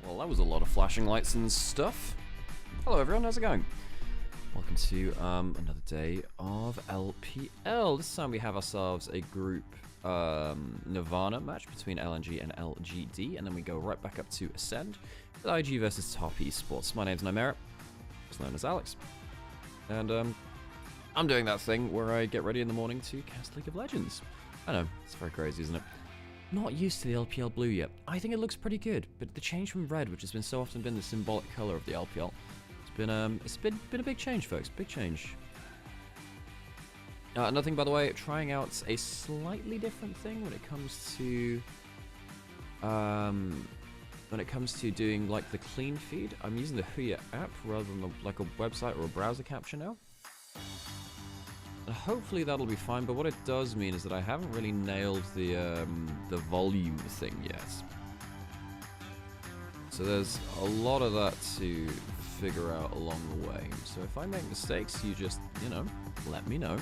Well, that was a lot of flashing lights and stuff. Hello everyone, how's it going? Welcome to another day of LPL. This time we have ourselves a group Nirvana match between LNG and LGD, and then we go right back up to Ascend with IG versus Top Esports. My name's Nymaera, also known as Alex, and I'm doing that thing where I get ready in the morning to cast League of Legends. I know, it's very crazy, isn't it? Not used to the LPL blue yet. I think it looks pretty good, but the change from red, which has been so often been the symbolic color of the LPL, it's been a big change, folks. Big change. Another thing, by the way, trying out a slightly different thing when it comes to doing like the clean feed. I'm using the Huya app rather than like a website or a browser capture now. And hopefully that'll be fine, but what it does mean is that I haven't really nailed the volume thing yet. So there's a lot of that to figure out along the way. So if I make mistakes, you just, you know, let me know.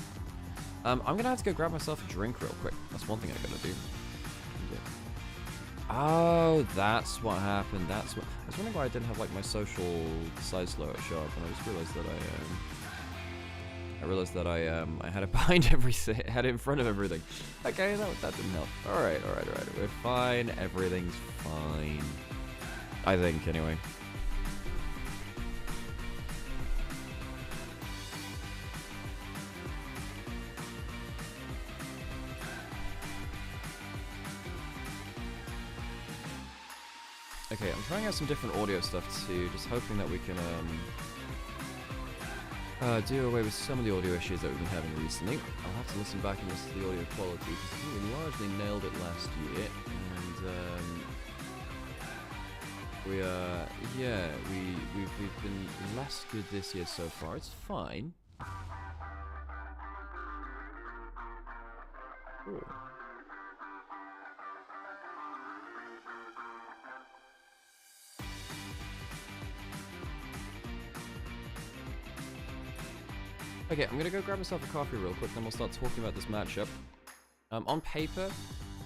I'm gonna have to go grab myself a drink real quick. That's one thing I gotta do. Oh, that's what happened. That's what I was wondering why I didn't have like my social side slow show up, and I just realized that I had it behind everything, had it in front of everything. Okay, that didn't help. All right. We're fine. Everything's fine. I think, anyway. Okay, I'm trying out some different audio stuff too, just hoping that we can do away with some of the audio issues that we've been having recently. I'll have to listen back and listen to the audio quality, because I think we largely nailed it last year, and we've been less good this year so far. It's fine. Ooh. Okay, I'm gonna go grab myself a coffee real quick, then we'll start talking about this matchup. On paper,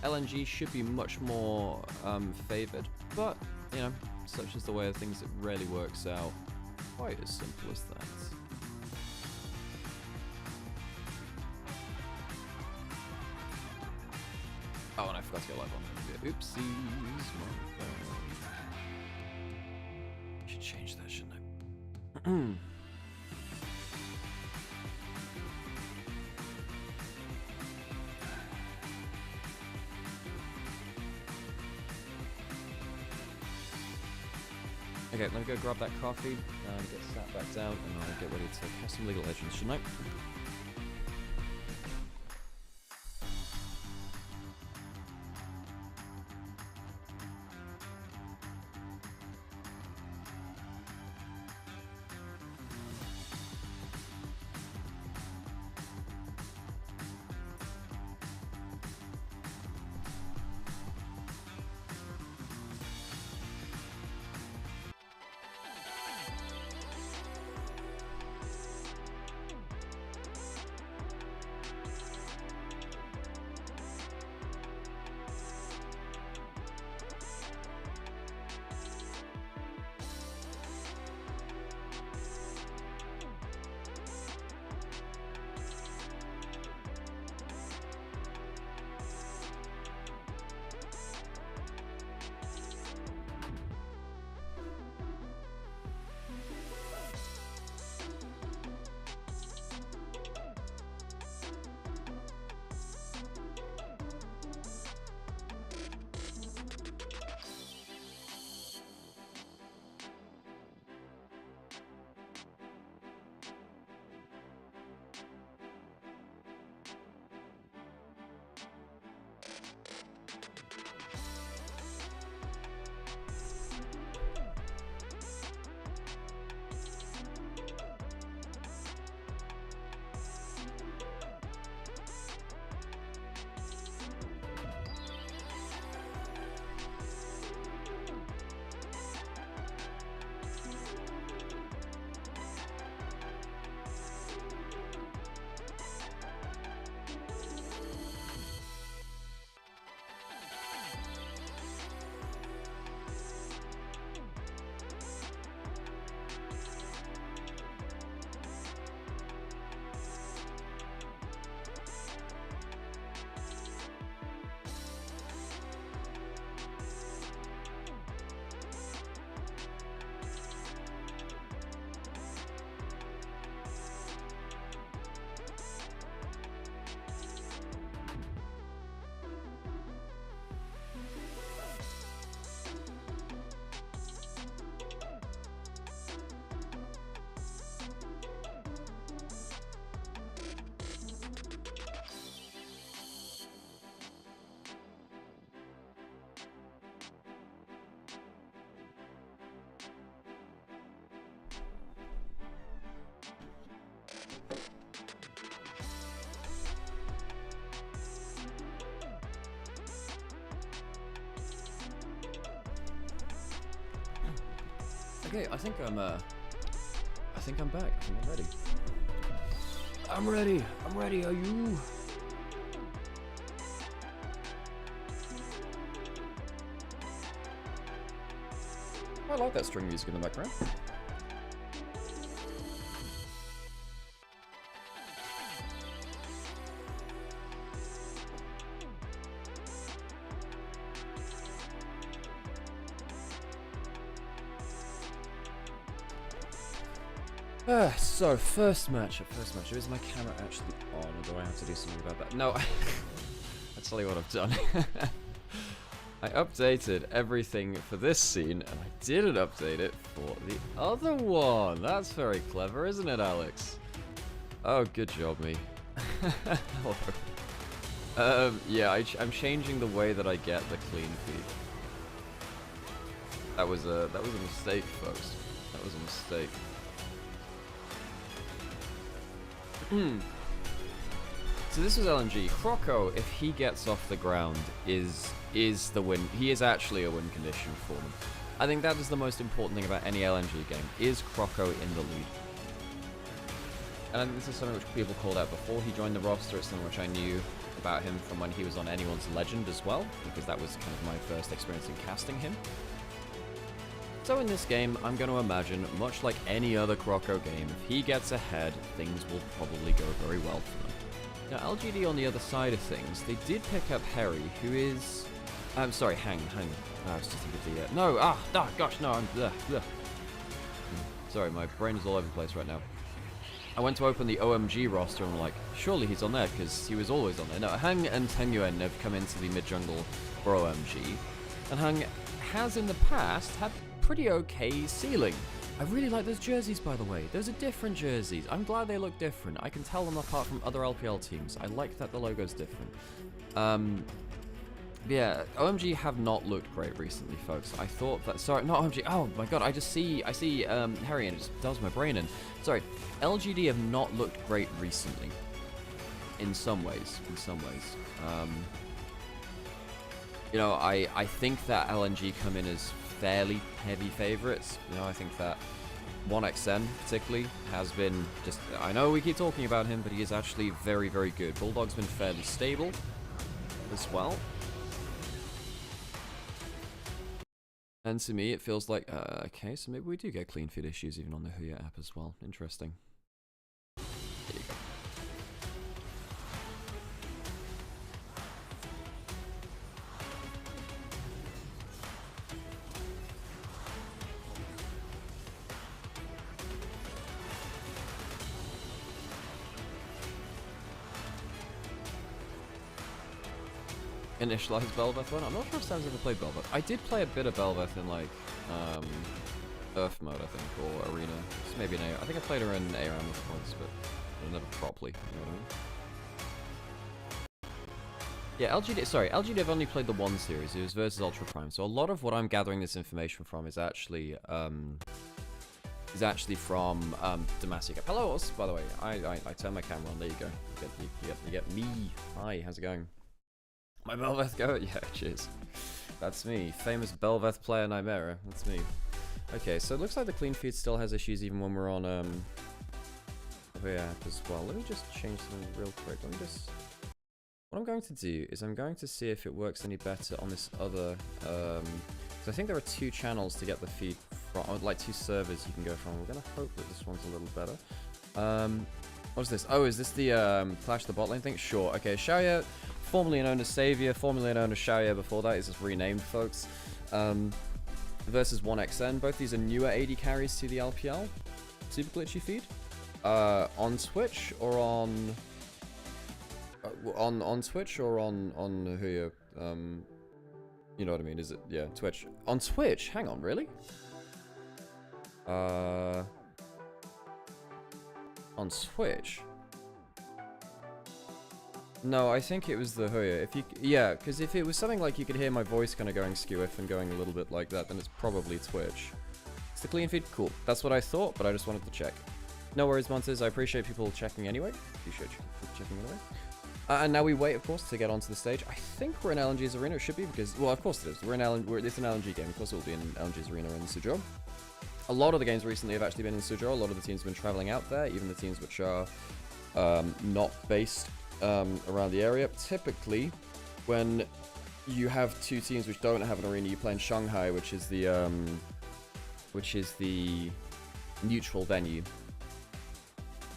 LNG should be much more favored, but, you know, such is the way of things, it rarely works out quite as simple as that. Oh, and I forgot to get live on. Oopsies. I should change that, shouldn't I? Okay, let me go grab that coffee and get sat back down, and I'll get ready to cast some League of Legends, shouldn't I? Okay, I think I'm back. I think I'm ready. I'm ready, are you? I like that string music in the background. So first match. Is my camera actually on, or do I have to do something about that? No, I'll tell you what I've done. I updated everything for this scene, and I didn't update it for the other one. That's very clever, isn't it, Alex? Oh, good job, me. Hello. Yeah, I'm changing the way that I get the clean feed. That was a mistake, folks. That was a mistake. So this was LNG. Croco, if he gets off the ground, is the win. He is actually a win condition for them. I think that is the most important thing about any LNG game. Is Croco in the lead? And I think this is something which people called out before he joined the roster. It's something which I knew about him from when he was on Anyone's Legend as well, because that was kind of my first experience in casting him. So in this game, I'm going to imagine, much like any other Croco game, if he gets ahead, things will probably go very well for him. Now, LGD on the other side of things, they did pick up Harry, who is... I'm sorry, Hang. I was just thinking of the... No, gosh, no, I'm... Sorry, my brain is all over the place right now. I went to open the OMG roster and I'm like, surely he's on there, because he was always on there. No, Hang and Tengyuan have come into the mid-jungle for OMG, and Hang has in the past had pretty okay ceiling. I really like those jerseys, by the way. Those are different jerseys. I'm glad they look different. I can tell them apart from other LPL teams. I like that the logo's different. Yeah, OMG have not looked great recently, folks. I thought that... Sorry, not OMG. Oh, my God. I see Harry and it just does my brain in. Sorry. LGD have not looked great recently. In some ways. You know, I think that LNG come in as fairly heavy favorites. You know, I think that 1XN particularly has been just... I know we keep talking about him, but he is actually very, very good. Bulldog's been fairly stable as well. And to me, it feels like... okay, so maybe we do get clean feed issues even on the Huya app as well. Interesting. There you go. Initialise Belveth one? I'm not sure if Sam's ever played Belveth. I did play a bit of Belveth in like Earth mode, I think, or Arena. Just maybe an ARAM. I think I played her in ARAM once, but never properly. You know what I mean? Yeah, LGD have only played the one series. It was versus Ultra Prime. So a lot of what I'm gathering this information from is actually from Demacia. Hello, us, by the way. I turned my camera on. There you go. You get me. Hi, how's it going? My Belveth go? Yeah, cheers. That's me. Famous Belveth player Nymaera. That's me. Okay, so it looks like the clean feed still has issues even when we're on app as well. Let me just change something real quick. What I'm going to do is I'm going to see if it works any better on this other so I think there are two channels to get the feed from, like two servers you can go from. We're gonna hope that this one's a little better. What's this? Oh, is this the Clash the bot lane thing? Sure. Okay, Xiaoya, formerly known as Savior, formerly known as Xiaoya before that, is just renamed, folks. Versus 1XN. Both these are newer AD carries to the LPL. Super glitchy feed. On Twitch or on Twitch or on who you know what I mean? Is it, yeah, Twitch. On Twitch? Hang on, really? On Twitch? No, I think it was the Huya. Yeah, because if it was something like you could hear my voice kind of going skew-if and going a little bit like that, then it's probably Twitch. It's the clean feed? Cool. That's what I thought, but I just wanted to check. No worries, Monsters. I appreciate people checking anyway. Appreciate you checking anyway. And now we wait, of course, to get onto the stage. I think we're in LNG's arena. It should be because, well, of course it is. It's an LNG game. Of course it will be in LNG's arena in Suzhou. a lot of the games recently have actually been in Suzhou. A lot of the teams have been traveling out there, even the teams which are not based around the area. Typically, when you have two teams which don't have an arena, you play in Shanghai, which is the neutral venue.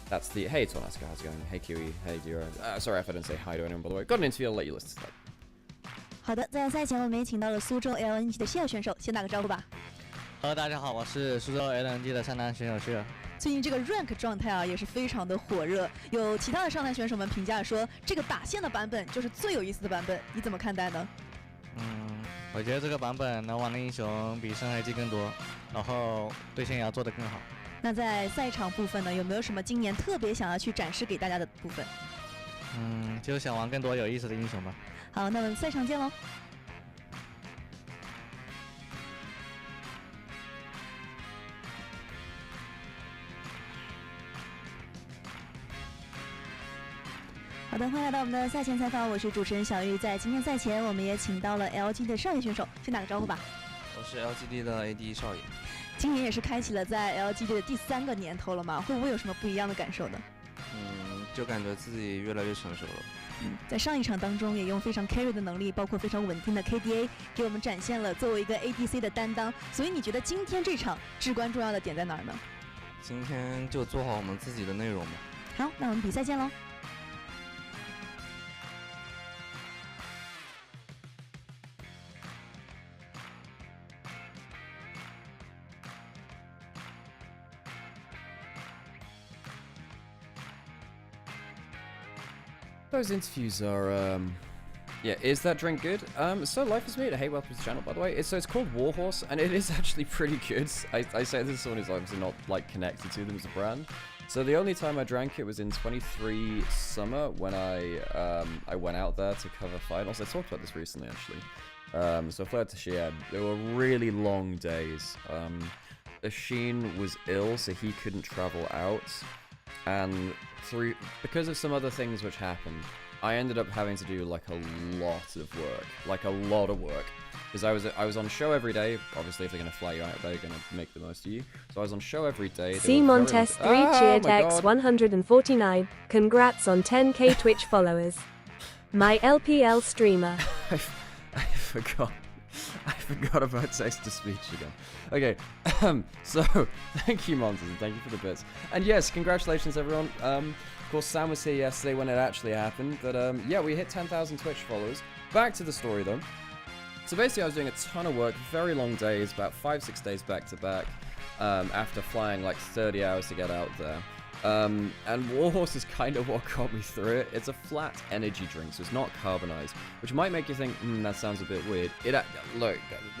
That's the... Hey, Tornasca, how's it going? Hey, Kiwi. Hey, Dura. Sorry if I didn't say hi to anyone, by the way. Got an interview, I'll let you listen to that. 好的，在赛前我们也请到了苏州 LNG 的谢尔选手，先打个招呼吧。Hello， 大家好，我是苏州 LNG 的上单选手谢尔。最近这个 rank 状态啊，也是非常的火热。有其他的上单选手们评价说，这个打线的版本就是最有意思的版本，你怎么看待呢？我觉得这个版本能玩的英雄比深海机更多，然后对线也要做得更好。那在赛场部分呢，有没有什么今年特别想要去展示给大家的部分？就想玩更多有意思的英雄吧。好，那我们赛场见喽。好的，欢迎来到我们的赛前采访，我是主持人小玉。在今天赛前，我们也请到了 LG 的少爷选手，先打个招呼吧。我是 LGD 的 AD 少爷。今年也是开启了在 LGD 的第3个年头了嘛，会不会有什么不一样的感受呢？就感觉自己越来越成熟了。在上一场当中，也用非常 carry 的能力，包括非常稳定的 KDA， 给我们展现了作为一个 ADC 的担当。所以你觉得今天这场至关重要的点在哪儿呢？今天就做好我们自己的内容吧。好，那我们比赛见喽。Those interviews are, yeah, is that drink good? So Life is Made, hey, welcome to the channel, by the way. It's called Warhorse, and it is actually pretty good. I say this as someone who's obviously not, like, connected to them as a brand. So the only time I drank it was in 23 summer, when I went out there to cover finals. I talked about this recently, actually. So I flew out to Xi'an. They were really long days. Ashin was ill, so he couldn't travel out. And because of some other things which happened, I ended up having to do like a lot of work, because I was on show every day. Obviously, if they're gonna fly you out, they're gonna make the most of you. So I was on show every day. Montes 3 cheered X 149. Congrats on 10k Twitch followers. My LPL streamer. I forgot about text-to-speech again. Okay, so thank you, Montes, and thank you for the bits. And yes, congratulations, everyone. Of course, Sam was here yesterday when it actually happened, but yeah, we hit 10,000 Twitch followers. Back to the story, though. So basically, I was doing a ton of work, very long days, about 5-6 days back-to-back, after flying like 30 hours to get out there. And Warhorse is kind of what got me through it. It's a flat energy drink, so it's not carbonized, which might make you think, that sounds a bit weird. Look,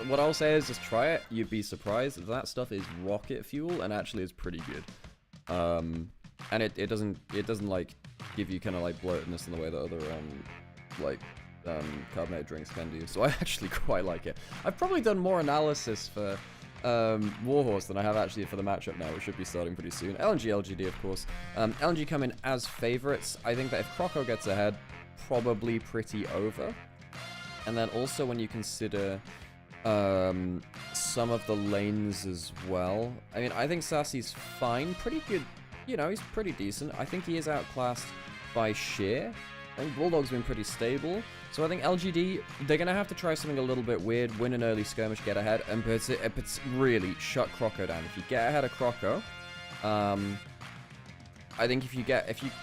what I'll say is just try it. You'd be surprised. That stuff is rocket fuel and actually is pretty good. And it doesn't like give you kind of like bloatedness in the way that other carbonated drinks can do. So I actually quite like it. I've probably done more analysis for Warhorse than I have actually for the matchup now, which should be starting pretty soon. LNG, LGD, of course. LNG come in as favorites. I think that if Croco gets ahead, probably pretty over. And then also when you consider some of the lanes as well. I mean, I think Sassy's fine, pretty good. You know, he's pretty decent. I think he is outclassed by Sheer. I think Bulldog's been pretty stable. So I think LGD, they're going to have to try something a little bit weird, win an early skirmish, get ahead, and really shut Croco down. If you get ahead of Croco, I think if you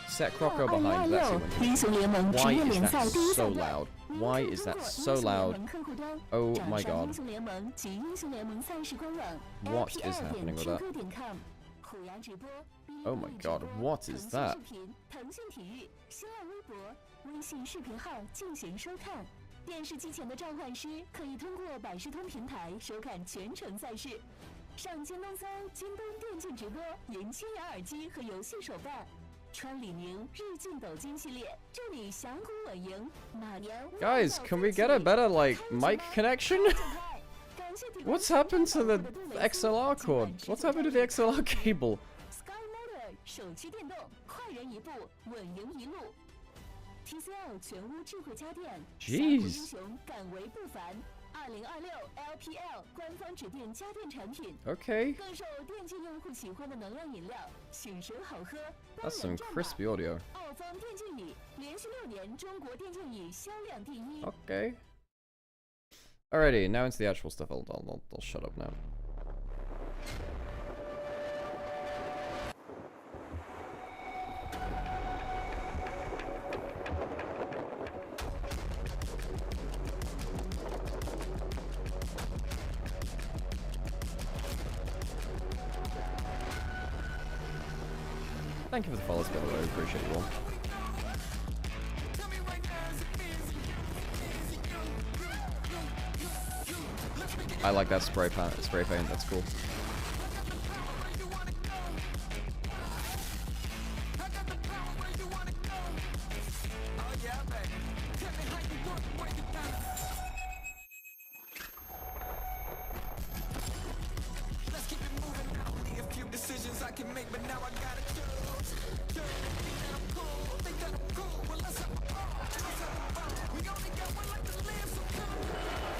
set Croco behind, that's your win. Why is that so loud? Why is that so loud? Oh my god. What is happening with that? Oh my god, what is that? 微信视频号进行收看，电视机前的召唤师可以通过百视通平台收看全程赛事。上京东搜京东电竞直播，赢千元耳机和游戏手办。穿李宁日进斗金系列，这里响鼓稳赢。马娘 Guys, can we get a better like mic connection? What's happened to the XLR cord? What's happened to the XLR cable? Sky Motor 手机电动，快人一步，稳赢一路。TCL 全屋智慧家电， Jeez. 英雄敢为不凡。2026 LPL 官方指定家电产品， Okay. 更受电竞用户喜欢的能量饮料，醒神好喝。 That's some crispy audio. 奥方电竞椅连续6年中国电竞椅销量第一。 Okay. Alrighty, now into the actual stuff. I'll shut up now. Thank you for the follows, by the way. I appreciate you all. I like that spray paint. That's cool.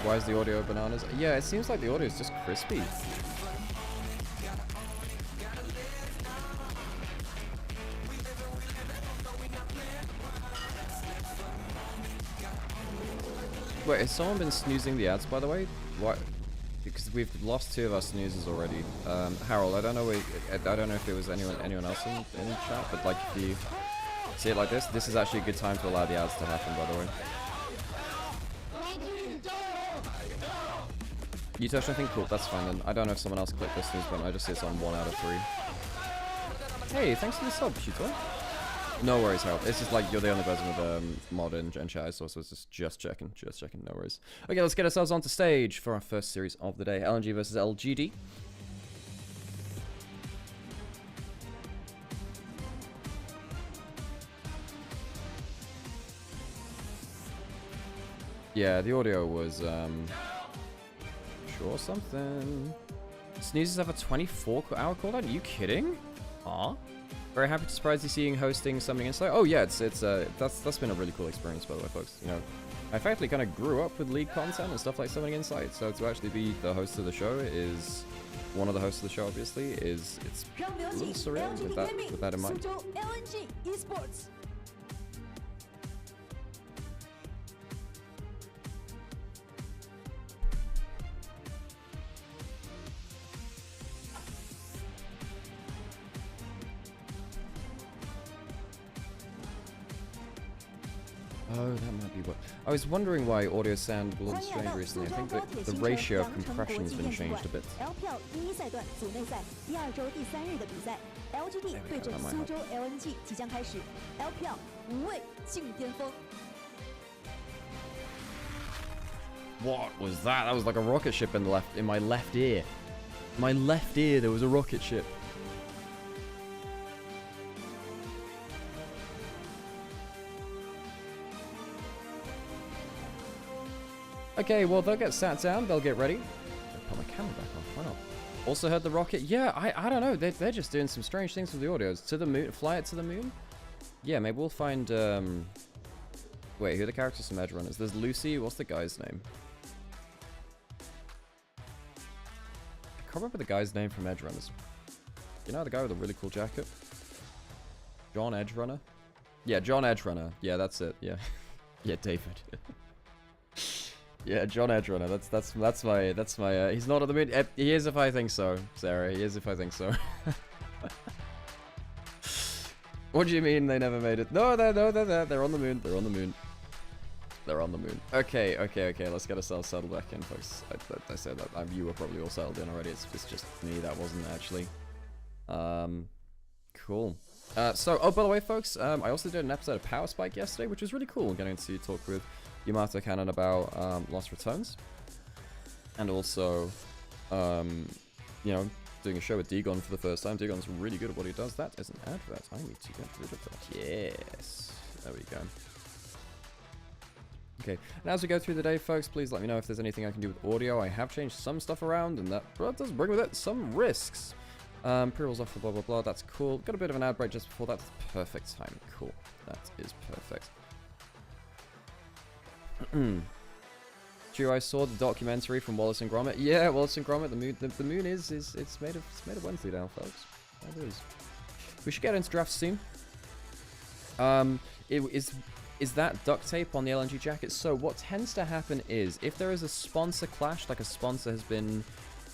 Why is the audio bananas? Yeah, it seems like the audio is just crispy. Wait, has someone been snoozing the ads, by the way? What? Because we've lost 2 of our snoozes already. Harold, I don't know if it was anyone else in chat, but like if you see it like this is actually a good time to allow the ads to happen, by the way. You touched anything? Cool, that's fine then. I don't know if someone else clicked this snooze button, I just see it's on 1 out of 3. Hey, thanks for the sub, Shooter. No worries, Harold. It's just like you're the only person with mod in chat, so it's just checking, no worries. Okay, let's get ourselves onto stage for our first series of the day. LNG versus LGD. Yeah, the audio was sure something. Sneezes have a 24-hour cooldown? Are you kidding? Aw. Very happy to surprise you seeing hosting something inside. Oh yeah, that's been a really cool experience, by the way, folks. You know, I effectively kind of grew up with League content and stuff like Summoning Insight, so to actually be the host of the show is one of the hosts of the show. Obviously, it's a little surreal with that in mind. LNG Esports. Oh, that might be what... I was wondering why audio sound a little strange recently. I think that the ratio of compression has been changed a bit. LPL 第1赛段组内赛第2周第3日的比赛 ，LGD 对阵苏州 LNG 即将开始 ，LPL 无畏竞巅峰。 What was that? That was like a rocket ship in my left ear. My left ear, there was a rocket ship. Okay, well, they'll get sat down, they'll get ready. Put my camera back on, why not? Also heard the rocket. Yeah, I don't know, they're just doing some strange things with the audios. To the moon, fly it to the moon? Yeah, maybe we'll find, wait, who are the characters from Edge Runners? There's Lucy, what's the guy's name? I can't remember the guy's name from Edge Runners. You know the guy with the really cool jacket? John Edge Runner? Yeah, John Edge Runner. Yeah, that's it, yeah. Yeah, David. Yeah, John Edge Runner. That's my he's not on the moon. He is if I think so, Sarah. He is if I think so. What do you mean they never made it? No, they're there. They're on the moon. They're on the moon. They're on the moon. Okay. Let's get ourselves settled back in, folks. I said that. You were probably all settled in already. It's just me that wasn't actually. Cool. So, oh, by the way, folks, I also did an episode of Power Spike yesterday, which was really cool. Getting to talk with Yamato Cannon about Lost Returns, and also, you know, doing a show with Dagon for the first time. Dagon's really good at what he does. That is an advert. I need to get rid of that. Yes. There we go. Okay, and as we go through the day, folks, please let me know if there's anything I can do with audio. I have changed some stuff around, and that does bring with it some risks. Pre-rolls off for blah blah blah. That's cool. Got a bit of an ad break just before. That's perfect time. Cool. That is perfect. Drew, I saw the documentary from Wallace and Gromit. Yeah, Wallace and Gromit. The moon is it's made of Wednesday now, folks. It is. We should get into drafts soon. Is that duct tape on the LNG jacket? So what tends to happen is if there is a sponsor clash, like a sponsor has been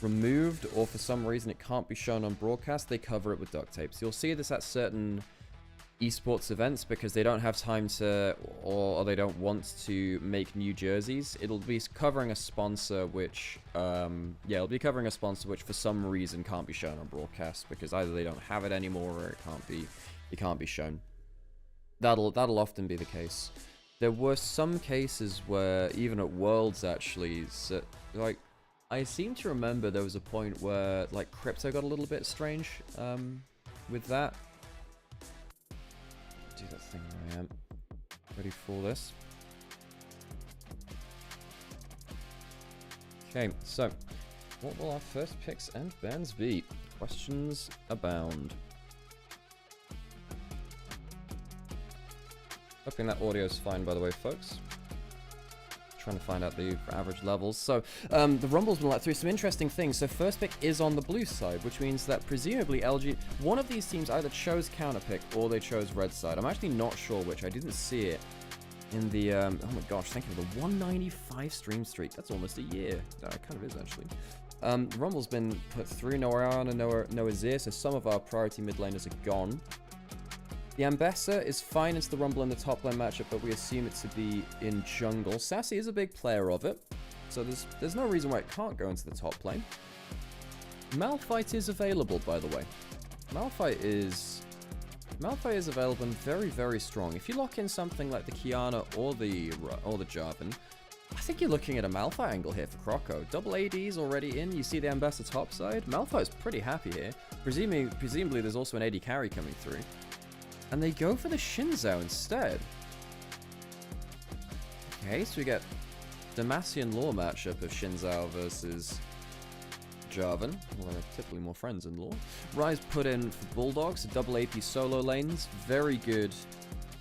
removed or for some reason it can't be shown on broadcast, they cover it with duct tape. So you'll see this at certain esports events because they don't have time to or they don't want to make new jerseys. It'll be covering a sponsor which it'll be covering a sponsor which for some reason can't be shown on broadcast because either they don't have it anymore or it can't be shown. That'll often be the case. There were some cases where even at Worlds actually, so, like I seem to remember there was a point where like crypto got a little bit strange with that. Do that thing where I am ready for this. Okay, so what will our first picks and bans be? Questions abound. Hoping that audio is fine, by the way, folks. Trying to find out the average levels. So, the Rumble's been let through some interesting things. So, first pick is on the blue side, which means that presumably LG, one of these teams either chose counter pick or they chose red side. I'm actually not sure which. I didn't see it in the, oh my gosh, thank you for the 195 stream streak. That's almost a year. No, it kind of is, actually. Rumble's been put through. Nymaera and no Azir, so some of our priority mid laners are gone. The Ambessa is fine into the Rumble in the top lane matchup, but we assume it to be in jungle. Sassy is a big player of it, so there's no reason why it can't go into the top lane. Malphite is available, by the way. Malphite is available and very, very strong. If you lock in something like the Kiana or the Jarvan, I think you're looking at a Malphite angle here for Croco. Double AD's already in. You see the Ambessa top side. Malphite's pretty happy here. Presumably there's also an AD carry coming through. And they go for the Shinzao instead. Okay, so we get Demacian lore matchup of Shinzao versus Jarvan. Well, they're typically more friends in lore. Rise put in for Bulldogs, double AP solo lanes. Very good,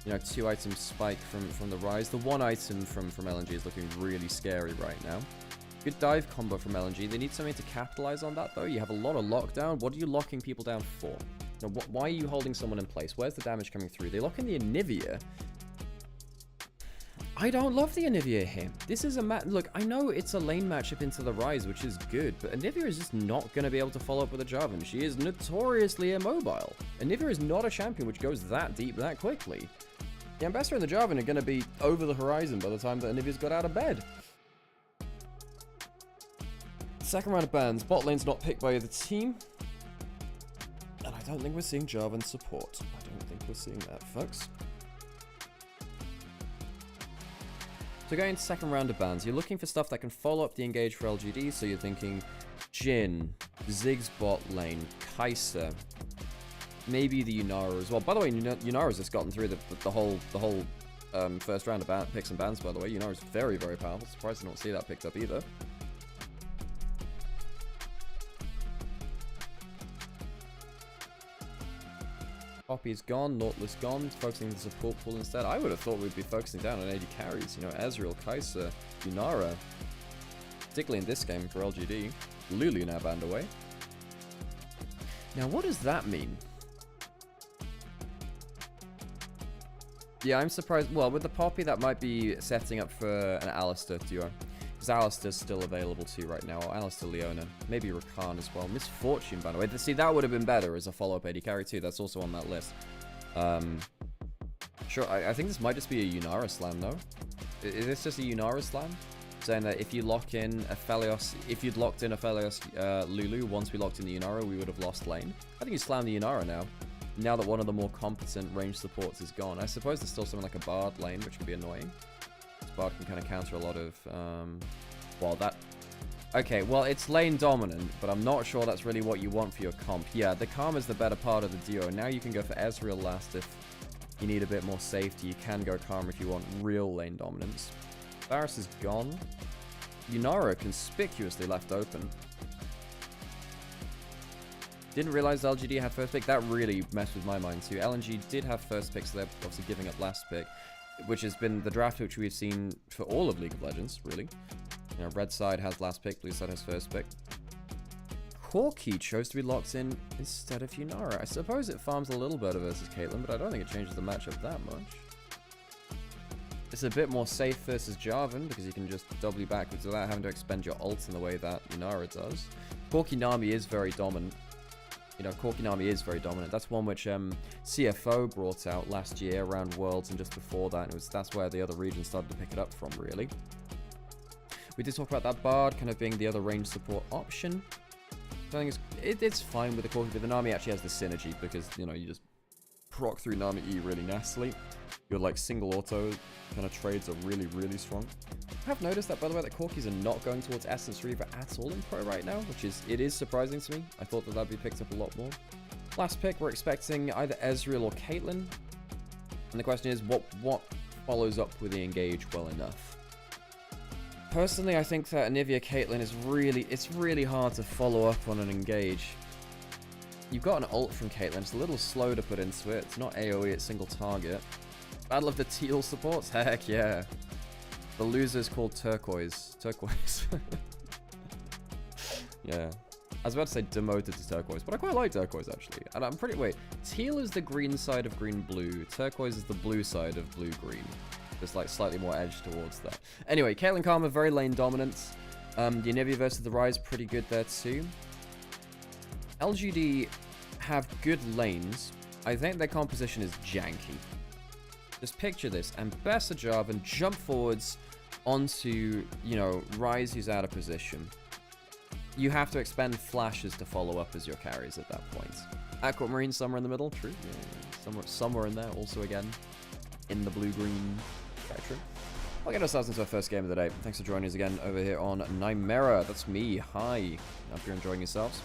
you know, 2-item spike from the Rise. The 1 item from LNG is looking really scary right now. Good dive combo from LNG. They need something to capitalize on that, though. You have a lot of lockdown. What are you locking people down for? Now, why are you holding someone in place? Where's the damage coming through? They lock in the Anivia. I don't love the Anivia here. This is a look, I know it's a lane matchup into the Rise, which is good, but Anivia is just not going to be able to follow up with a Jarvan. She is notoriously immobile. Anivia is not a champion which goes that deep that quickly. The Ambassador and the Jarvan are going to be over the horizon by the time that Anivia's got out of bed. Second round of bans. Bot lane's not picked by either team. And I don't think we're seeing Jarvan support. I don't think we're seeing that, folks. So going into second round of bans, you're looking for stuff that can follow up the engage for LGD, so you're thinking Jhin, Ziggs bot lane, Kai'Sa, maybe the Yunara as well. By the way, Yunara's just gotten through the whole first round of picks and bans, by the way. Yunara's very, very powerful. Surprised I don't see that picked up either. Poppy's gone, Nautilus gone, focusing on the support pool instead. I would have thought we'd be focusing down on AD carries, you know, Ezreal, Kai'Sa, Yunara. Particularly in this game for LGD. Lulu now banned away. Now, what does that mean? Yeah, I'm surprised. Well, with the Poppy, that might be setting up for an Alistar duo. Because Alistar's still available too right now. Or Alistar Leona. Maybe Rakan as well. Misfortune, by the way. See, that would have been better as a follow-up AD carry too. That's also on that list. Sure, I think this might just be a Yunara slam, though. Is this just a Yunara slam? Saying that if you lock in a Phelios, if you'd locked in a Phelios Lulu, once we locked in the Yunara, we would have lost lane. I think you slam the Yunara now that one of the more competent range supports is gone. I suppose there's still something like a Bard lane, which can be annoying. Bard can kind of counter a lot of, well, that... Okay, well, it's lane dominant, but I'm not sure that's really what you want for your comp. Yeah, the Karma is the better part of the duo. Now you can go for Ezreal last if you need a bit more safety. You can go Karma if you want real lane dominance. Varus is gone. Yunara conspicuously left open. Didn't realize LGD had first pick. That really messed with my mind too. LNG did have first pick, so they're obviously giving up last pick, which has been the draft which we've seen for all of League of Legends, really. You know, red side has last pick, blue side has first pick. Corki chose to be locked in instead of Nymaera. I suppose it farms a little better versus Caitlyn, but I don't think it changes the matchup that much. It's a bit more safe versus Jarvan because you can just W backwards without having to expend your ult in the way that Nymaera does. Corki Nami is very dominant. You know, Corki Nami is very dominant. That's one which CFO brought out last year around Worlds and just before that. And that's where the other regions started to pick it up from, really. We did talk about that Bard kind of being the other range support option. I think it's fine with the Corki, but the Nami actually has the synergy because, you know, you just proc through Nami E really nastily. Your, like, single auto kind of trades are really, really strong. I have noticed that, by the way, that Corkis are not going towards Essence Reaver at all in Pro right now, which is surprising to me. I thought that that'd be picked up a lot more. Last pick, we're expecting either Ezreal or Caitlyn. And the question is, what follows up with the engage well enough? Personally, I think that Anivia Caitlyn is it's really hard to follow up on an engage. You've got an ult from Caitlyn, it's a little slow to put into it. It's not AoE, it's single target. Battle of the Teal supports? Heck yeah. The loser's called Turquoise. Turquoise. Yeah. I was about to say demoted to Turquoise, but I quite like Turquoise, actually. And I'm pretty... Wait. Teal is the green side of green-blue. Turquoise is the blue side of blue-green. Just, like, slightly more edge towards that. Anyway, Caitlyn Karma, very lane dominant. The Anivia versus the Ryze, pretty good there, too. LGD have good lanes. I think their composition is janky. Just picture this. Ambessa Jarvan jump forwards onto, you know, Ryze who's out of position. You have to expend flashes to follow up as your carries at that point. Aquamarine somewhere in the middle. True. Yeah, somewhere in there. Also, again, in the blue-green spectrum. We'll get ourselves into our first game of the day. Thanks for joining us again over here on Nymaera. That's me. Hi. Hope you're enjoying yourselves.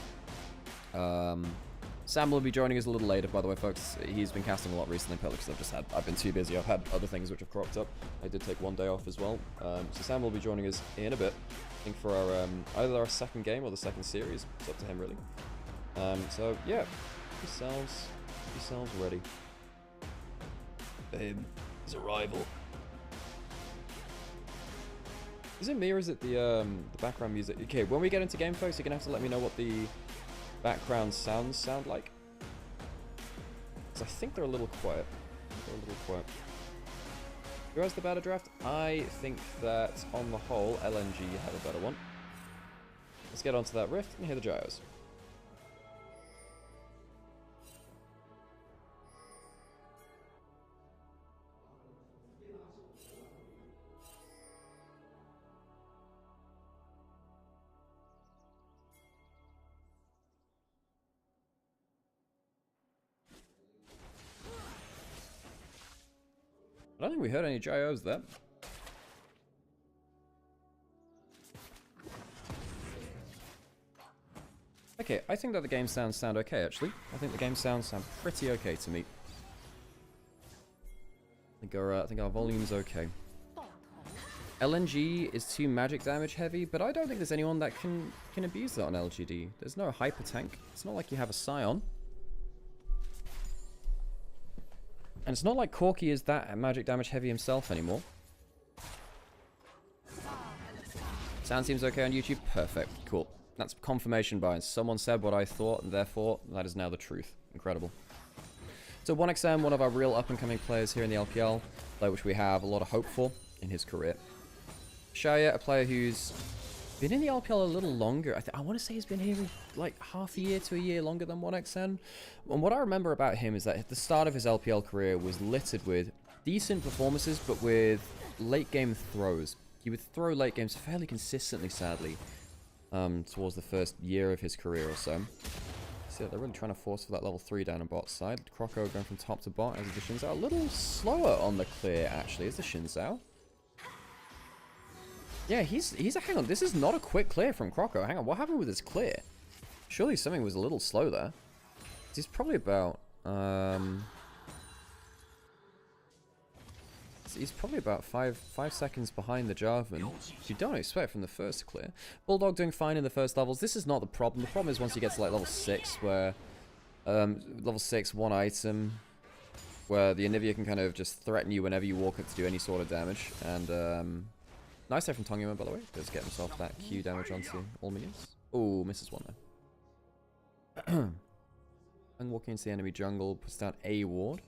Sam will be joining us a little later, by the way, folks. He's been casting a lot recently, probably because I've been too busy. I've had other things which have cropped up. I did take one day off as well. So Sam will be joining us in a bit. I think for our either our second game or the second series. It's up to him, really. So yeah, yourselves ready. Babe, his arrival. Is it me or is it the background music? Okay, when we get into game, folks, you're gonna have to let me know what the background sounds sound like. Because I think they're a little quiet. Who has the better draft? I think that, on the whole, LNG had a better one. Let's get onto that rift and hear the gyros. I don't think we heard any gyros there. Okay, I think that the game sounds sound okay, actually. I think the game sounds sound pretty okay to me. I think our volume's okay. LNG is too magic damage heavy, but I don't think there's anyone that can abuse that on LGD. There's no hyper tank. It's not like you have a Scion. And it's not like Corki is that magic damage heavy himself anymore. Sound seems okay on YouTube? Perfect. Cool. That's confirmation bias. Someone said what I thought, and therefore, that is now the truth. Incredible. So 1XM, one of our real up-and-coming players here in the LPL, which we have a lot of hope for in his career. Shaya, a player who's been in the LPL a little longer. I want to say he's been here like half a year to a year longer than 1XN. And what I remember about him is that at the start of his LPL career was littered with decent performances, but with late game throws. He would throw late games fairly consistently, sadly, towards the first year of his career or so. So they're really trying to force for that level 3 down on bot side. Croco going from top to bot as the Shinzao. A little slower on the clear, actually, as the Shinzao. Yeah, hang on, this is not a quick clear from Croco. Hang on, what happened with his clear? Surely something was a little slow there. He's probably about, he's probably about five seconds behind the Jarvan. You don't expect from the first clear. Bulldog doing fine in the first levels. This is not the problem. The problem is once you get to like level 6, where, level 6, one item, where the Anivia can kind of just threaten you whenever you walk up to do any sort of damage, and, Nice save from Tongyuan, by the way. Does get himself that Q damage onto all minions. Oh, misses one though. And walking into the enemy jungle, puts down a ward.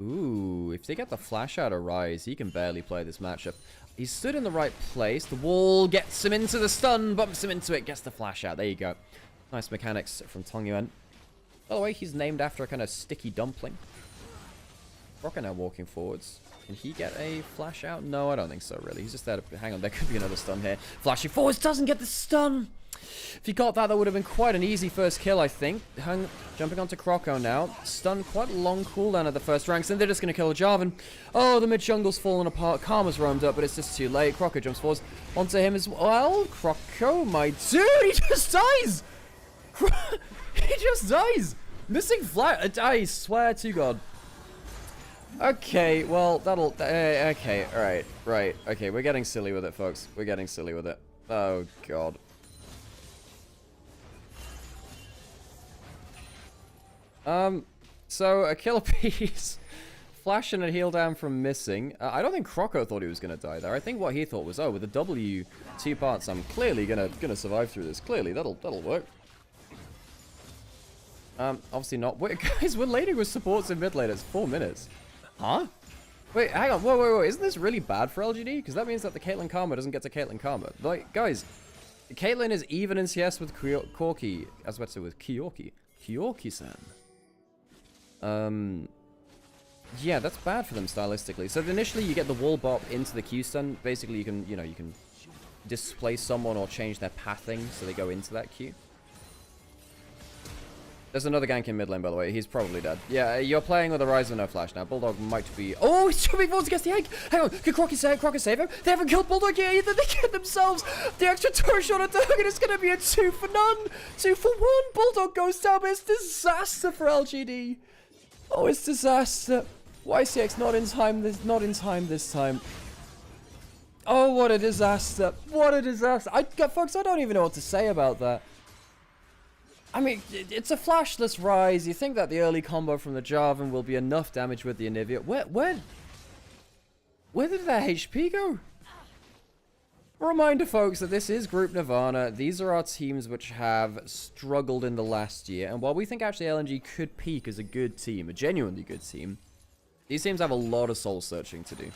Ooh, if they get the flash out of Rise, he can barely play this matchup. He stood in the right place. The wall gets him into the stun, bumps him into it, gets the flash out. There you go. Nice mechanics from Tongyuan. By the way, he's named after a kind of sticky dumpling. Croco now walking forwards. Can he get a flash out? No, I don't think so, really. He's just there to... Hang on, there could be another stun here. Flashing forwards, doesn't get the stun! If he got that, that would have been quite an easy first kill, I think. Jumping onto Croco now. Stun, quite a long cooldown at the first ranks, and they're just going to kill Jarvan. Oh, the mid-jungle's fallen apart. Karma's roamed up, but it's just too late. Croco jumps forwards onto him as well. Croco, my dude, he just dies! He just dies! Missing flat. I swear to God. Okay, well, that'll... okay, alright, right. Okay, we're getting silly with it, folks. We're getting silly with it. Oh, God. So a kill piece, flash and a heal down from missing. I don't think Croco thought he was gonna die there. I think what he thought was, oh, with the W 2 parts, I'm clearly gonna survive through this. Clearly, that'll work. Obviously not. Wait, guys, we're laning with supports in mid lane. It's 4 minutes. Huh? Wait, hang on. Whoa. Isn't this really bad for LGD? Because that means that the Caitlyn Karma doesn't get to Caitlyn Karma. Like, guys, Caitlyn is even in CS with Corki. I was about to say with Kyorki. Kyorki-san. Yeah, that's bad for them stylistically. So initially you get the wall bop into the Q stun. Basically you can, you know, you can displace someone or change their pathing so they go into that Q. There's another gank in mid lane, by the way. He's probably dead. Yeah, you're playing with a Rise with no flash now. Bulldog might be... Oh, he's jumping forwards against the egg! Hang on, can Croco save him? They haven't killed Bulldog yet either. They get themselves the extra turret shot at Dog, and it's going to be a 2 for none. 2 for 1. Bulldog goes down, but it's disaster for LGD. Oh, it's disaster. YCX not in time this time. Oh, what a disaster. What a disaster. Folks, I don't even know what to say about that. I mean, it's a flashless Rise. You think that the early combo from the Jarvan will be enough damage with the Anivia. Where did that HP go? Reminder, folks, that this is Group Nirvana. These are our teams which have struggled in the last year. And while we think actually LNG could peak as a good team, a genuinely good team, these teams have a lot of soul searching to do.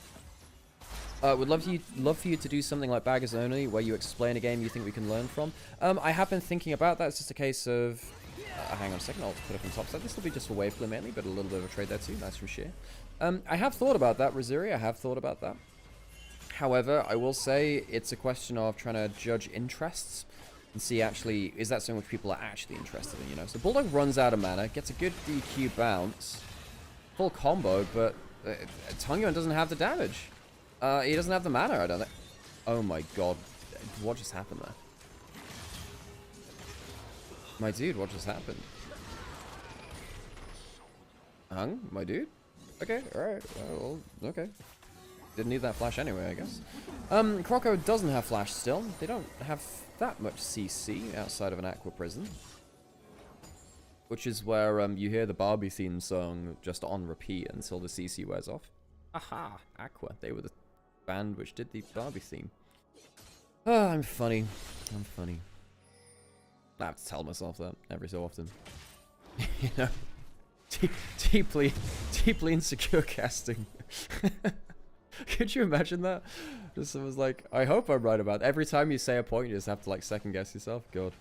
Would love for you to do something like Baggers Only, where you explain a game you think we can learn from. I have been thinking about that. It's just a case of... hang on a second, I'll put it on top side. This will be just for Waveclear mainly, but a little bit of a trade there too. Nice from Sheer. I have thought about that, Razuri. I have thought about that. However, I will say it's a question of trying to judge interests and see actually, is that something which people are actually interested in, you know? So Bulldog runs out of mana, gets a good DQ bounce, full combo, but Tongyuan doesn't have the damage. He doesn't have the mana, I don't think. Oh my God. What just happened there? My dude, what just happened? Hung? My dude? Okay, alright. Well, okay. Didn't need that flash anyway, I guess. Croco doesn't have flash still. They don't have that much CC outside of an Aqua Prison. Which is where you hear the Barbie theme song just on repeat until the CC wears off. Aha! Aqua. They were the band which did the Barbie theme. Oh, I'm funny. I'm funny. I have to tell myself that every so often. You know? Deeply insecure casting. Could you imagine that? Just was like, I hope I'm right about it. Every time you say a point, you just have to like second guess yourself. God.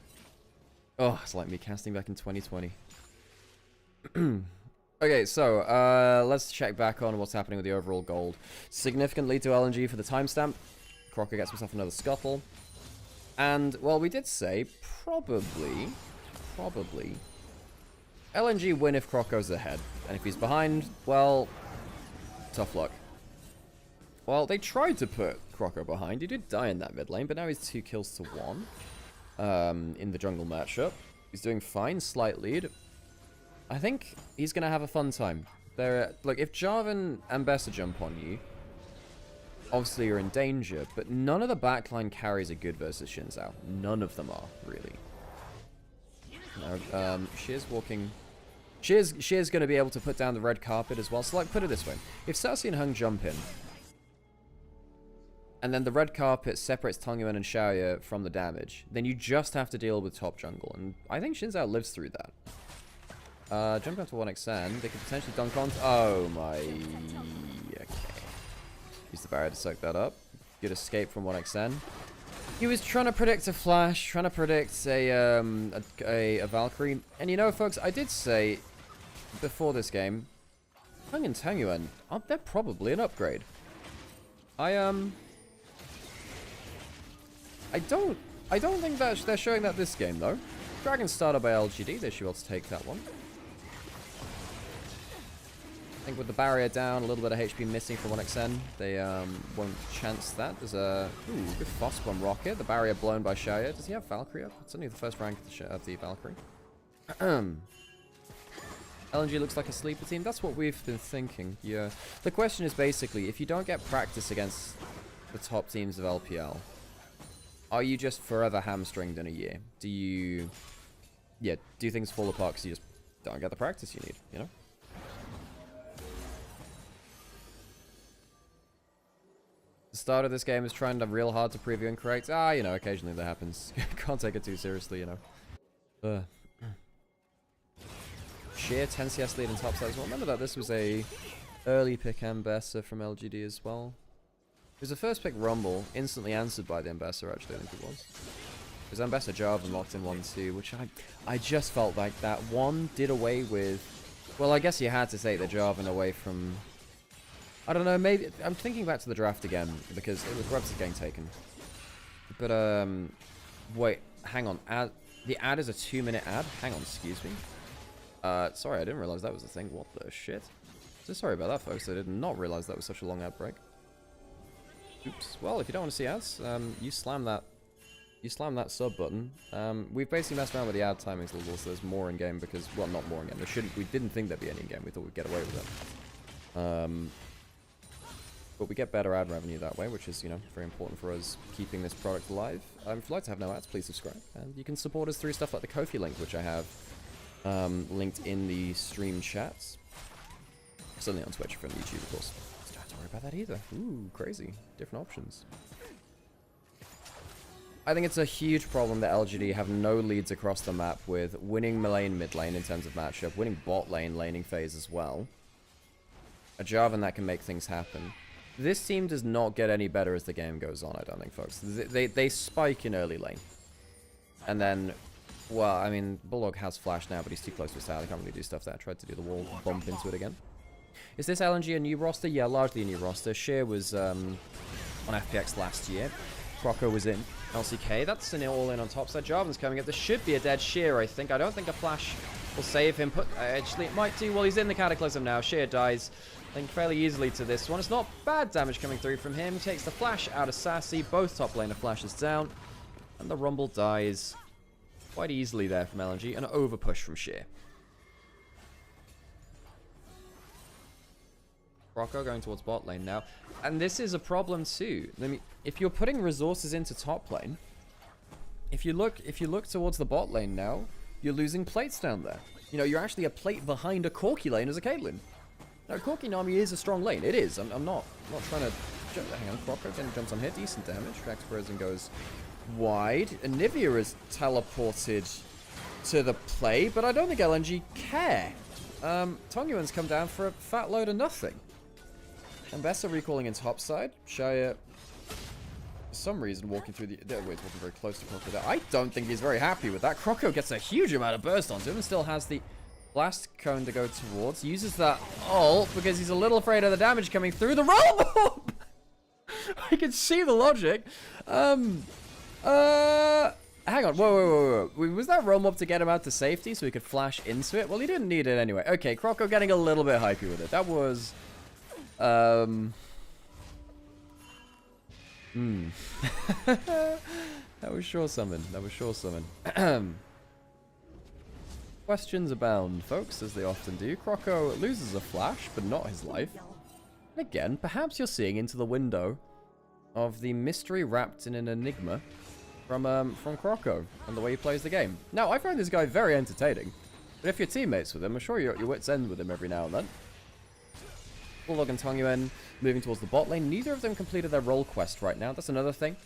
Oh, it's like me casting back in 2020. Okay, so let's check back on what's happening with the overall gold. Significantly to LNG for the timestamp. Croco gets himself another scuttle. And, well, we did say probably LNG win if Croco's ahead. And if he's behind, well, tough luck. Well, they tried to put Croco behind. He did die in that mid lane, but now he's 2 kills to 1 in the jungle matchup. He's doing fine, slight lead. I think he's going to have a fun time. Look, if Jarvan and Bessa jump on you, obviously you're in danger, but none of the backline carries are good versus Xin Zhao. None of them are, really. No, Sheer's walking... Sheer's going to be able to put down the red carpet as well. So, like, put it this way. If Cersei and Hung jump in, and then the red carpet separates Tongyuan and Xiaoya from the damage, then you just have to deal with top jungle. And I think Xin Zhao lives through that. Jump down to 1xn. They could potentially dunk on. Oh my. Okay. Use the barrier to soak that up. Good escape from 1xn. He was trying to predict a flash, trying to predict a Valkyrie. And you know, folks, I did say before this game, Hung and Tangyuan, they're probably an upgrade. I don't think that they're showing that this game though. Dragon started by LGD, they should be able to take that one. I think with the barrier down, a little bit of HP missing from 1xn, they won't chance that. There's a good Frostbomb rocket. The barrier blown by Xiaoya. Does he have Valkyrie up? It's only the first rank of the Valkyrie. LNG looks like a sleeper team. That's what we've been thinking. Yeah. The question is basically, if you don't get practice against the top teams of LPL, are you just forever hamstringed in a year? Do things fall apart because you just don't get the practice you need, you know? The start of this game is trying real hard to prove you incorrect. You know, occasionally that happens. Can't take it too seriously, you know. Sheer 10 CS lead in top side as well. Remember that this was a early pick Ambessa from LGD as well. It was the first pick Rumble, instantly answered by the Ambessa, actually, I think it was. It was Ambessa Java locked in 1-2, which I just felt like that one did away with... Well, I guess you had to take the Jarvan away from... I don't know, maybe... I'm thinking back to the draft again, because it was Rebs getting taken. But, wait, hang on. The ad is a 2-minute ad? Hang on, excuse me. Sorry, I didn't realize that was a thing. What the shit? So sorry about that, folks. I did not realize that was such a long ad break. Oops. Well, if you don't want to see ads, you slam that sub button. We've basically messed around with the ad timings a little, so there's more in game because, well, not more in game. We didn't think there'd be any in game. We thought we'd get away with it. But we get better ad revenue that way, which is, you know, very important for us keeping this product alive. If you'd like to have no ads, please subscribe. And you can support us through stuff like the Ko-fi link, which I have linked in the stream chats. Certainly on Twitch and YouTube, of course. Don't have to worry about that either. Ooh, crazy. Different options. I think it's a huge problem that LGD have no leads across the map with winning lane, mid lane in terms of matchup, winning bot lane, laning phase as well. A Jarvan that can make things happen. This team does not get any better as the game goes on, I don't think, folks. They spike in early lane. And then, well, I mean, Bulldog has flash now, but he's too close to his tower. He can't really do stuff there. I tried to do the wall bump into it again. Is this LNG a new roster? Yeah, largely a new roster. Sheer was on FPX last year. Croco was in. LCK, that's an all-in on top side. Jarvan's coming up. There should be a dead Sheer, I think. I don't think a flash will save him. Actually, it might do. Well, he's in the Cataclysm now. Sheer dies, I think, fairly easily to this one. It's not bad damage coming through from him. He takes the flash out of Sassy. Both top laner flashes down. And the Rumble dies quite easily there from LNG. An overpush from Sheer. Rocco going towards bot lane now. And this is a problem too. I mean, if you're putting resources into top lane, if you look towards the bot lane now, you're losing plates down there. You know, you're actually a plate behind a Corki lane as a Caitlyn. Now, Corki Nami is a strong lane. It is. I'm not trying to jump. Hang on, Rocco then jumps on here. Decent damage. Tracks Frozen goes wide. And Nivea is teleported to the play, but I don't think LNG care. Tongyuan's come down for a fat load of nothing. Ambessa recalling in topside. Shaya, for some reason, walking through the... Wait, walking very close to Croco there. I don't think he's very happy with that. Croco gets a huge amount of burst onto him and still has the blast cone to go towards. Uses that ult because he's a little afraid of the damage coming through the roll. I can see the logic. Hang on. Whoa. Was that roam up to get him out to safety so he could flash into it? Well, he didn't need it anyway. Okay, Croco getting a little bit hypey with it. That was... that was sure summon. That was sure summon. Questions abound, folks, as they often do. Croco loses a flash, but not his life. And again, perhaps you're seeing into the window of the mystery wrapped in an enigma from Croco and the way he plays the game. Now, I find this guy very entertaining, but if you're teammates with him, I'm sure you're at your wit's end with him every now and then. Bulldog and Tongyuan moving towards the bot lane. Neither of them completed their role quest right now. That's another thing.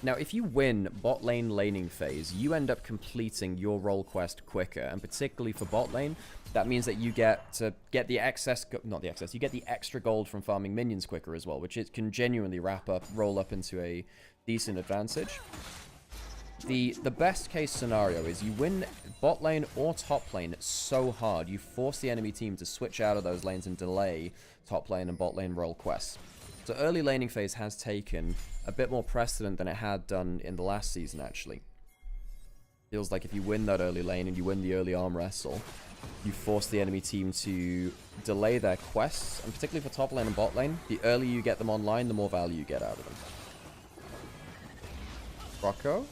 Now, if you win bot lane laning phase, you end up completing your role quest quicker. And particularly for bot lane, that means that you get to get the excess, not the excess, you get the extra gold from farming minions quicker as well, which it can genuinely roll up into a decent advantage. The best case scenario is you win bot lane or top lane so hard, you force the enemy team to switch out of those lanes and delay top lane and bot lane role quests. So early laning phase has taken a bit more precedent than it had done in the last season, actually. Feels like if you win that early lane and you win the early arm wrestle, you force the enemy team to delay their quests, and particularly for top lane and bot lane, the earlier you get them online, the more value you get out of them. Rocco?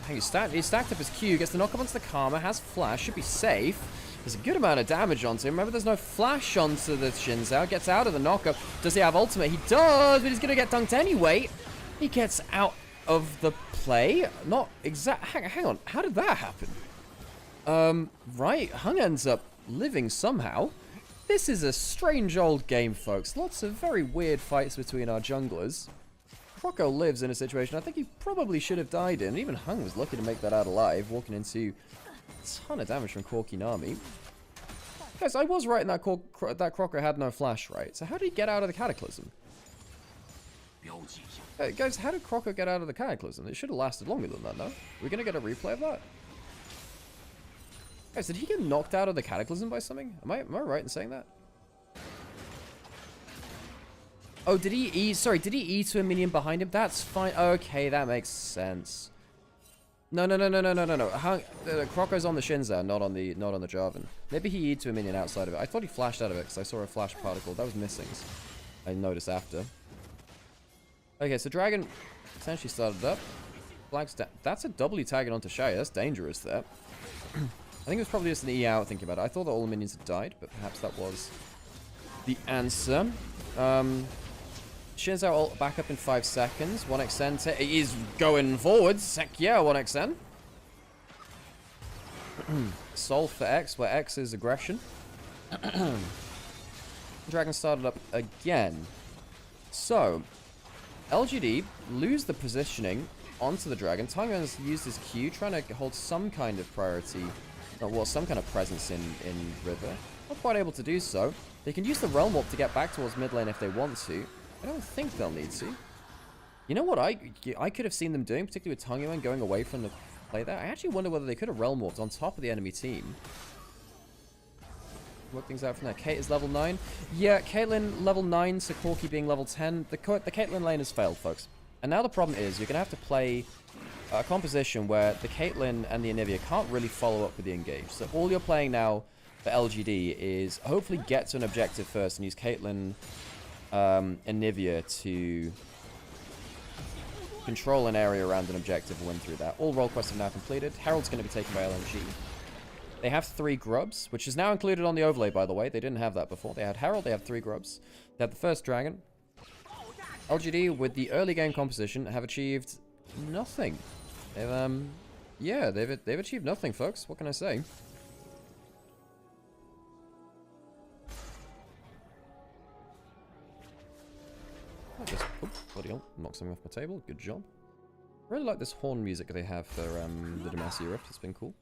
He's stacked up his Q, gets the knock up onto the Karma, has flash, should be safe. There's a good amount of damage onto him. Remember, there's no flash onto the Xin Zhao. Gets out of the knockup. Does he have ultimate? He does, but he's going to get dunked anyway. He gets out of the play. Not exact. Hang on. How did that happen? Right. Hung ends up living somehow. This is a strange old game, folks. Lots of very weird fights between our junglers. Croco lives in a situation I think he probably should have died in. Even Hung was lucky to make that out alive, walking into a ton of damage from Corki Nami. Guys, I was right in that Croco had no flash, right? So how did he get out of the Cataclysm? Guys, how did Croco get out of the Cataclysm? It should have lasted longer than that, no? Are we going to get a replay of that? Guys, did he get knocked out of the Cataclysm by something? Am I right in saying that? Oh, did he E? Sorry, did he E to a minion behind him? That's fine. Okay, that makes sense. No. Croco's on the Shinza, not on the Jarvan. Maybe he E'd to a minion outside of it. I thought he flashed out of it because I saw a flash particle. That was missing. I noticed after. Okay, so Dragon essentially started up. Flags down. That's a W tagging onto Shaya. That's dangerous there. I think it was probably just an E out thinking about it. I thought that all the minions had died, but perhaps that was the answer. Shinzo ult back up in 5 seconds. 1xN is going forwards. Heck yeah, 1xN. Solve for X, where X is aggression. Dragon started up again. So, LGD lose the positioning onto the Dragon. Tangyuan's used his Q, trying to hold some kind of priority, well, some kind of presence in River. Not quite able to do so. They can use the Realm Warp to get back towards mid lane if they want to. I don't think they'll need to. You know what I could have seen them doing, particularly with Tangyuan going away from the play there? I actually wonder whether they could have Realm Warped on top of the enemy team. Work things out from there. Kate is level 9. Yeah, Caitlyn level 9, so Corki being level 10. The Caitlyn lane has failed, folks. And now the problem is you're going to have to play a composition where the Caitlyn and the Anivia can't really follow up with the engage. So all you're playing now for LGD is hopefully get to an objective first and use Caitlyn Anivia to control an area around an objective and win through that. All role quests have now completed. Herald's going to be taken by LNG. They have 3 grubs, which is now included on the overlay, by the way. They didn't have that before. They had Herald, they have 3 grubs. They have the first dragon. LGD, with the early game composition, have achieved nothing. They've, yeah, they've achieved nothing, folks. What can I say? I just, oh, bloody hell, knocked something off my table. Good job. I really like this horn music they have for the Demacia Rift. It's been cool.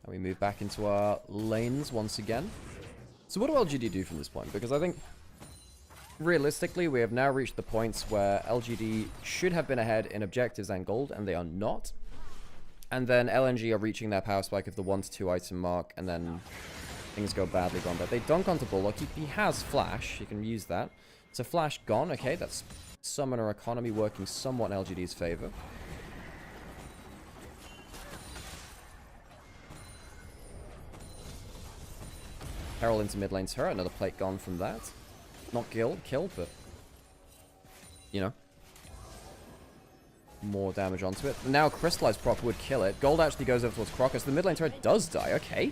And we move back into our lanes once again. So what do LGD do from this point? Because I think, realistically, we have now reached the points where LGD should have been ahead in objectives and gold, and they are not. And then LNG are reaching their power spike of the 1 to 2 item mark, and then things go badly gone there. They dunk onto Bullock. He has flash. You can use that. So flash gone. Okay, that's summoner economy working somewhat in LGD's favor. Herald into mid lane turret, another plate gone from that. Not killed, but, you know, more damage onto it. Now Crystallized proc would kill it. Gold actually goes over towards Crocker, so the mid lane turret does die, okay.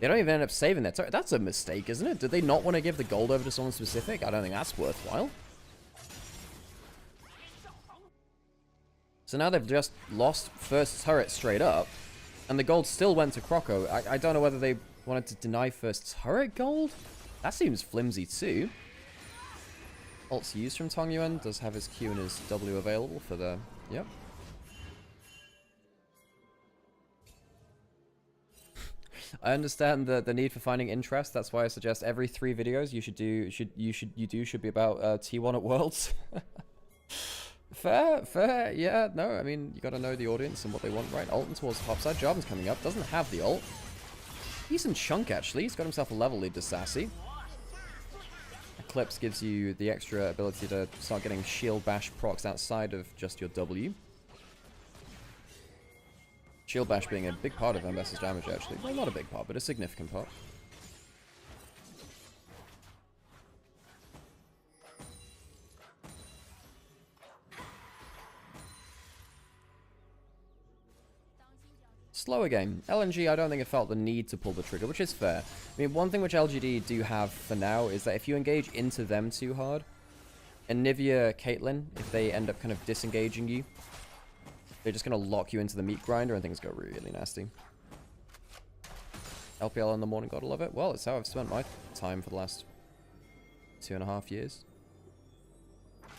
They don't even end up saving their turret. That's a mistake, isn't it? Did they not want to give the gold over to someone specific? I don't think that's worthwhile. So now they've just lost first turret straight up, and the gold still went to Croco. I don't know whether they wanted to deny first turret gold? That seems flimsy too. Ult's used from Tong Yuan, does have his Q and his W available for the... Yep. I understand the need for finding interest. That's why I suggest every 3 videos should be about T1 at Worlds. Fair, yeah, no, I mean, you gotta know the audience and what they want, right? Ult towards the top side. Jarvan's coming up, doesn't have the ult. Decent chunk, actually. He's got himself a level lead to Sassy. Eclipse gives you the extra ability to start getting shield bash procs outside of just your W. Shield bash being a big part of Ambassador's damage, actually. Well, not a big part, but a significant part. Slower game. LNG, I don't think it felt the need to pull the trigger, which is fair. I mean, one thing which LGD do have for now is that if you engage into them too hard, and Nivea, Caitlyn, if they end up kind of disengaging you, they're just going to lock you into the meat grinder and things go really nasty. LPL in the morning, gotta love it. Well, it's how I've spent my time for the last 2.5 years.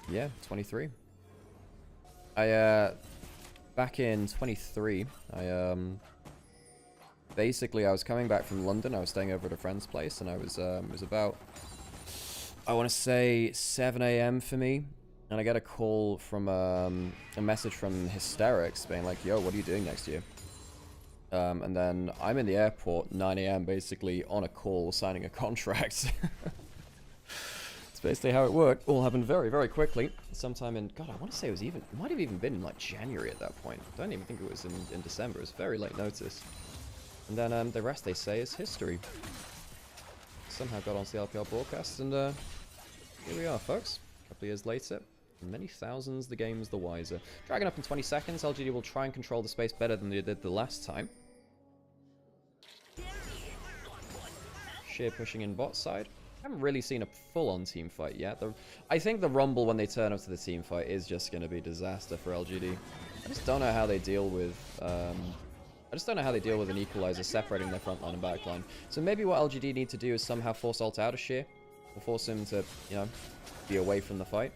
Yeah, 23. Back in 23, basically I was coming back from London. I was staying over at a friend's place, and I was, it was about, I want to say 7 AM for me. And I get a call from, a message from Hysterics being like, yo, what are you doing next year? And then I'm in the airport, 9 AM, basically on a call, signing a contract. It's basically how it worked. All happened very, very quickly. Sometime in, God, I want to say it might have even been in like January at that point. I don't even think it was in December. It was very late notice. And then the rest, they say, is history. Somehow got onto the LPL broadcast, and here we are, folks. A couple of years later. Many thousands, the game's the wiser. Dragon up in 20 seconds. LGD will try and control the space better than they did the last time. Sheer pushing in bot side. Haven't really seen a full-on team fight yet. I think the Rumble, when they turn up to the team fight, is just going to be disaster for LGD. I just don't know how they deal with... an equalizer separating their front line and back line. So maybe what LGD need to do is somehow force ult out of Sheer. Or force him to, you know, be away from the fight.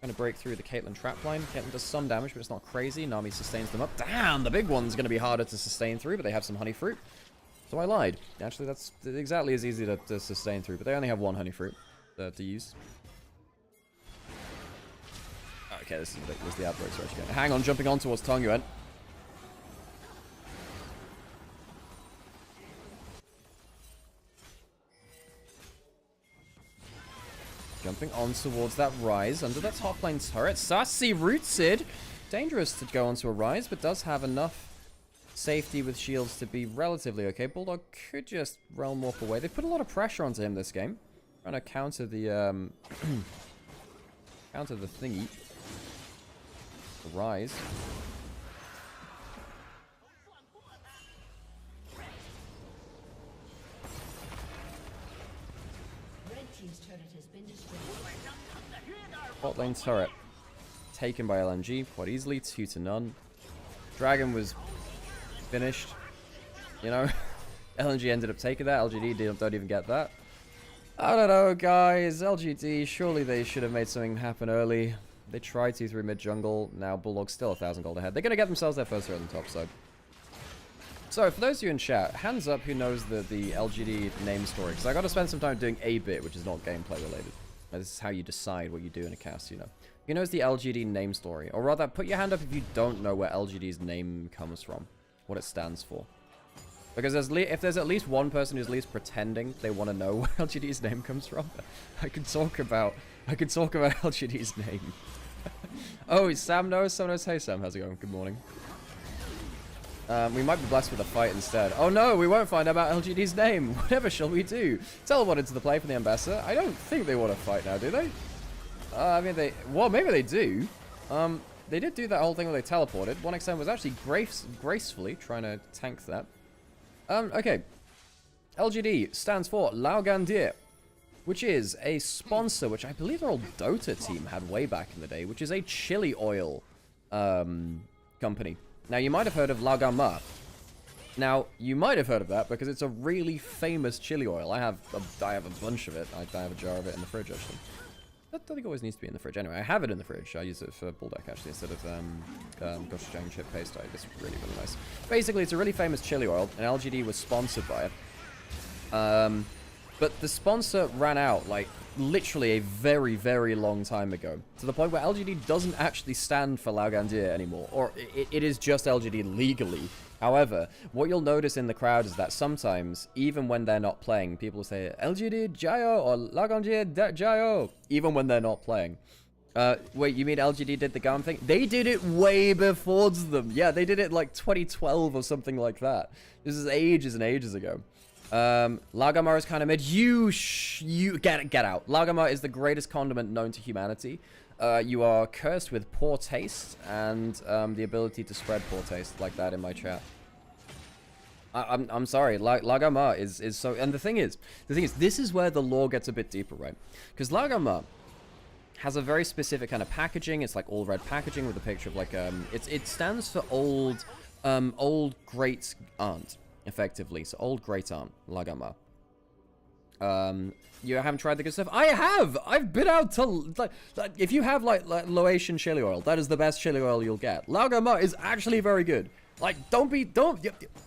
Going to break through the Caitlyn trap line. Caitlyn does some damage, but it's not crazy. Nami sustains them up. Damn, the big one's going to be harder to sustain through, but they have some honey fruit. So I lied. Actually, that's exactly as easy to sustain through, but they only have 1 honey fruit to use. Okay, this is ridiculous. The outbreaks are actually going. Hang on, jumping on towards Tong Yuan. Jumping on towards that rise under that top lane turret. Sassy rooted. Dangerous to go onto a rise, but does have enough safety with shields to be relatively okay. Bulldog could just realm warp away. They put a lot of pressure onto him this game. Trying to counter the counter the thingy. The rise. Bot lane turret taken by LNG quite easily, 2-0. Dragon was finished. You know, LNG ended up taking that. LGD don't even get that. I don't know, guys. LGD, surely they should have made something happen early. They tried to through mid jungle. Now Bulldog's still 1,000 gold ahead. They're gonna get themselves their first hit on the top side. So, for those of you in chat, hands up who knows the LGD name story, because I got to spend some time doing a bit, which is not gameplay related. This is how you decide what you do in a cast, you know. Who knows the LGD name story? Or rather, put your hand up if you don't know where LGD's name comes from, what it stands for. Because if there's at least one person who's at least pretending they want to know where LGD's name comes from, I could talk about LGD's name. Oh, Sam knows. Sam knows. Hey, Sam, how's it going? Good morning. We might be blessed with a fight instead. Oh no, we won't find out about LGD's name. Whatever shall we do? Teleport into the play for the Ambassador. I don't think they want to fight now, do they? I mean, well, maybe they do. They did do that whole thing where they teleported. 1XM was actually gracefully trying to tank that. Okay. LGD stands for Laugandir, which is a sponsor, which I believe our old Dota team had way back in the day, which is a chili oil company. Now, you might have heard of Lagamar. Now, you might have heard of that because it's a really famous chili oil. I have a bunch of it. I have a jar of it in the fridge, actually. That don't think it always needs to be in the fridge. Anyway, I have it in the fridge. I use it for bulldog, actually, instead of GENG chip paste. It's really, really nice. Basically, it's a really famous chili oil, and LGD was sponsored by it. But the sponsor ran out, like, literally a very, very long time ago. To the point where LGD doesn't actually stand for Laugandir anymore. Or it is just LGD legally. However, what you'll notice in the crowd is that sometimes, even when they're not playing, people will say, LGD Jayo or Laugandir Jayo, even when they're not playing. Wait, you mean LGD did the GAM thing? They did it way before them. Yeah, they did it like 2012 or something like that. This is ages and ages ago. Lagamar is kind of mid. You get out. Lagamar is the greatest condiment known to humanity. You are cursed with poor taste and the ability to spread poor taste like that in my chat. I'm sorry. Lagamar is so. And the thing is, this is where the lore gets a bit deeper, right? Because Lagamar has a very specific kind of packaging. It's like all red packaging with a picture of like it stands for old great aunt, effectively. So old great aunt, Lagamar. You haven't tried the good stuff? I have! I've been out to... Like, if you have, like Laotian chili oil, that is the best chili oil you'll get. Lagamar is actually very good. Like,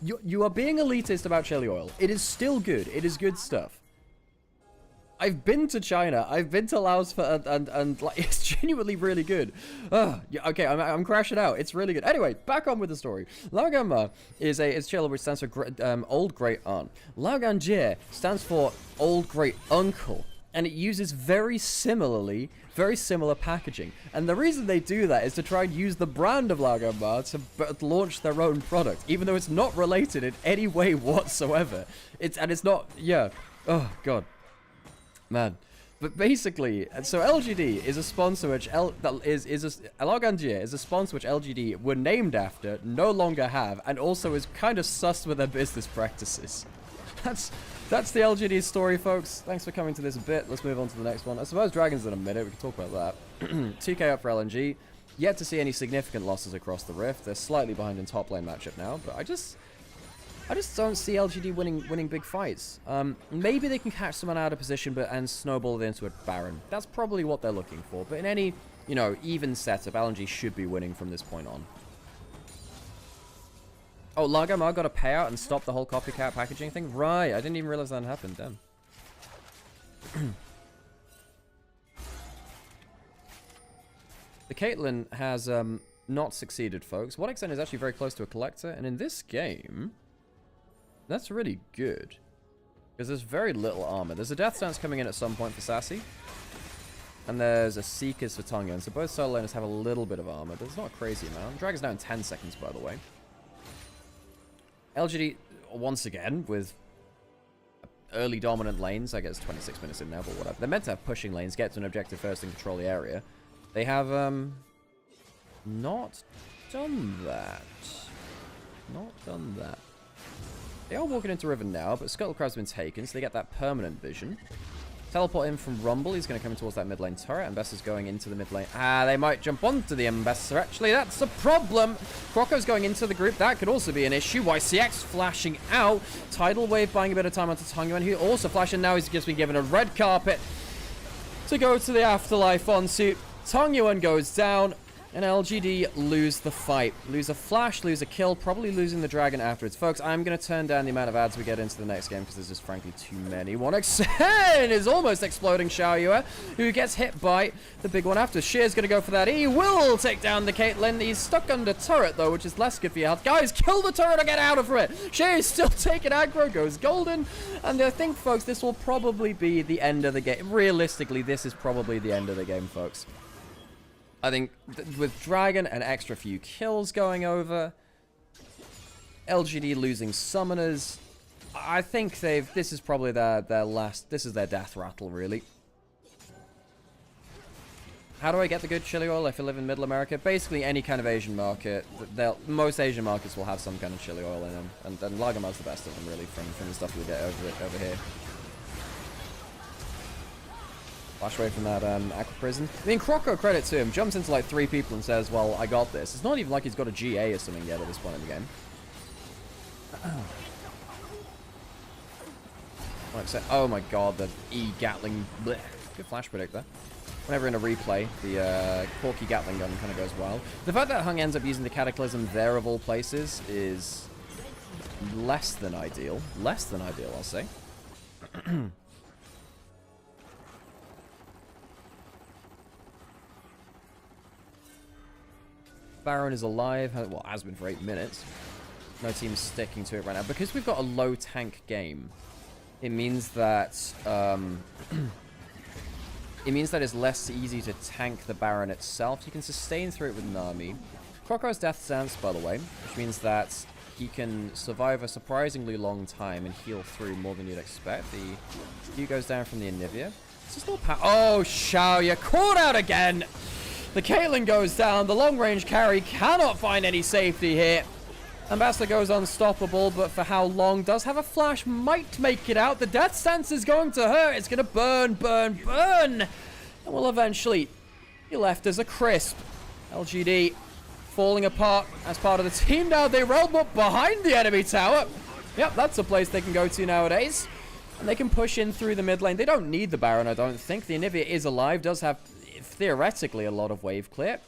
you are being elitist about chili oil. It is still good. It is good stuff. I've been to China. I've been to Laos and like, it's genuinely really good. Yeah, okay, I'm crashing out. It's really good. Anyway, back on with the story. Lagamar is chili which stands for old great aunt. Laugandir stands for old great uncle, and it uses very similar packaging. And the reason they do that is to try and use the brand of Lagamar to launch their own product, even though it's not related in any way whatsoever. It's not. Yeah. Oh God. Man, but basically, so LGD is a sponsor which Laugandir is a sponsor which LGD were named after, no longer have, and also is kind of sus with their business practices. That's the LGD story, folks. Thanks for coming to this bit. Let's move on to the next one. I suppose Dragons in a minute. We can talk about that. 2k up for LNG. Yet to see any significant losses across the Rift. They're slightly behind in top lane matchup now, but I just don't see LGD winning big fights. Maybe they can catch someone out of position and snowball it into a Baron. That's probably what they're looking for. But in any, even setup, LNG should be winning from this point on. Oh, Lagamar got a payout and stopped the whole copycat packaging thing? Right, I didn't even realize that happened. Damn. The Caitlyn has not succeeded, folks. What extent is actually very close to a collector, and in this game... That's really good. Because there's very little armor. There's a Death Stance coming in at some point for Sassy. And there's a Seekers for Tongan. So both solo laners have a little bit of armor, but it's not a crazy amount. Dragon's down in 10 seconds, by the way. LGD, once again, with early dominant lanes. I guess 26 minutes in now, but whatever. They're meant to have pushing lanes, get to an objective first and control the area. They have, not done that. Not done that. They are walking into Riven now, but Scuttlecraft's been taken, so they get that permanent vision. Teleport in from Rumble. He's going to come in towards that mid lane turret. Ambassador's going into the mid lane. They might jump onto the Ambassador. Actually, that's a problem. Croco's going into the group. That could also be an issue. YCX flashing out. Tidal Wave buying a bit of time onto Tongyuan, who also flashing now. He's just been given a red carpet to go to the Afterlife on suit. Tongyuan goes down. And LGD lose the fight. Lose a flash, lose a kill, probably losing the dragon afterwards. Folks, I'm going to turn down the amount of ads we get into the next game because there's just frankly too many. 1x10 is almost exploding Xiaoyue, who gets hit by the big one after. Shear's going to go for that. He will take down the Caitlyn. He's stuck under turret, though, which is less good for your health. Guys, kill the turret or get out of it. Shear is still taking aggro, goes golden. And I think, folks, this will probably be the end of the game. Realistically, this is probably the end of the game, folks. I think with Dragon an extra few kills going over, LGD losing summoners, I think this is probably their last, this is their death rattle, really. How do I get the good chili oil if I live in Middle America? Basically, any kind of Asian market. Most Asian markets will have some kind of chili oil in them. And Lagermar's the best of them, really, from the stuff you'll get over here. Flash away from that Aqua Prison. I mean, Croco, credit to him, jumps into like 3 people and says, well, I got this. It's not even like he's got a GA or something yet at this point in the game. Oh my god, the E Gatling. Blech. Good flash predictor. Whenever in a replay, the Corky Gatling gun kind of goes wild. The fact that Hung ends up using the Cataclysm there of all places is less than ideal. Less than ideal, I'll say. Baron is alive. Well, has been for 8 minutes. No team's sticking to it right now. Because we've got a low tank game, it means that it's less easy to tank the Baron itself. You can sustain through it with Nami. Croco's Death Stance, by the way, which means that he can survive a surprisingly long time and heal through more than you'd expect. The Q goes down from the Anivia. It's just not oh, Shao, you're caught out again! The Caitlyn goes down. The long-range carry cannot find any safety here. Ambassador goes unstoppable, but for how long? Does have a flash, might make it out. The Death Stance is going to hurt. It's going to burn, burn, burn. And will eventually be left as a crisp. LGD falling apart as part of the team now. They realm up behind the enemy tower. Yep, that's a place they can go to nowadays. And they can push in through the mid lane. They don't need the Baron, I don't think. The Anivia is alive, does have theoretically a lot of wave clear.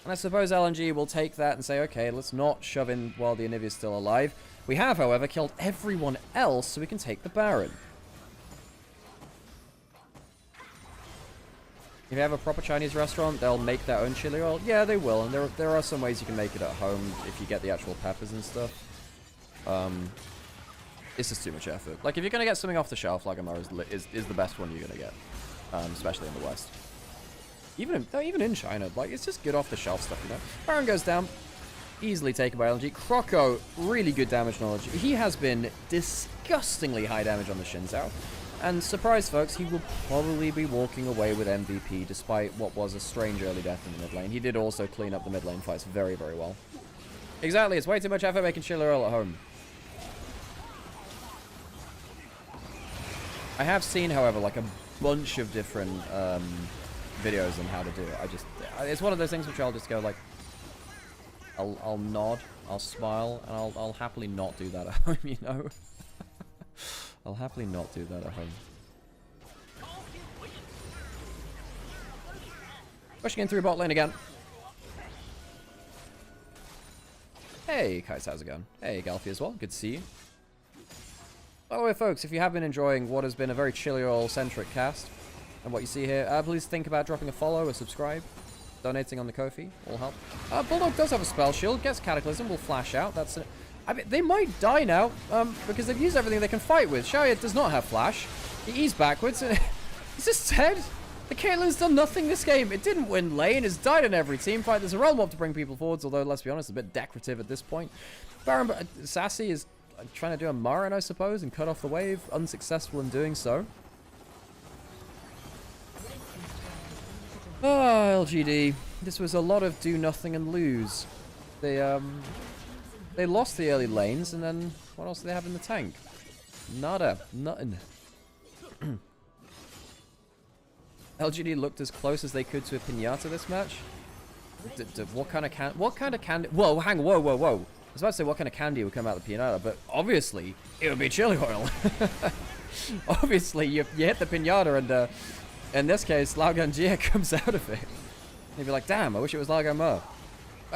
And I suppose LNG will take that and say, okay, let's not shove in while the Anivia is still alive. We have, however, killed everyone else, so we can take the Baron. If you have a proper Chinese restaurant, they'll make their own chili oil. Yeah, they will, and there are some ways you can make it at home if you get the actual peppers and stuff. It's just too much effort. Like, if you're going to get something off the shelf, Lagamar is the best one you're going to get, especially in the West. Even in China, like, it's just good off-the-shelf stuff, you know? Baron goes down. Easily taken by LNG. Croco, really good damage knowledge. He has been disgustingly high damage on the Xin Zhao. And surprise, folks, he will probably be walking away with MVP despite what was a strange early death in the mid lane. He did also clean up the mid lane fights very, very well. Exactly, it's way too much effort making chili oil at home. I have seen, however, like a bunch of different videos on how to do it. It's one of those things which I'll just go like, I'll nod, I'll smile, and I'll happily not do that at home, you know? I'll happily not do that at home. Pushing in through bot lane again. Hey, Kais, how's it going? Hey, Galfie as well. Good to see you. By the way, folks, if you have been enjoying what has been a very chili oil-centric cast, and what you see here, please think about dropping a follow, a subscribe, donating on the Ko-fi, will help. Bulldog does have a spell shield, gets Cataclysm, will flash out. That's it. I mean, they might die now, because they've used everything they can fight with. Xiaoya does not have flash. He's backwards. He's just dead. The Caitlyn's done nothing this game. It didn't win lane. It's died in every team fight. There's a realm up to bring people forwards, although, let's be honest, a bit decorative at this point. Baron Sassy is trying to do a Marin, I suppose, and cut off the wave. Unsuccessful in doing so. Oh, LGD. This was a lot of do nothing and lose. They lost the early lanes, and then what else do they have in the tank? Nada. Nothing. LGD looked as close as they could to a pinata this match. What kind of candy? Whoa, hang on, whoa. I was about to say what kind of candy would come out of the pinata, but obviously it would be chili oil. Obviously, you hit the pinata, and in this case, Laganjia comes out of it. You'd be like, damn, I wish it was Lagamar.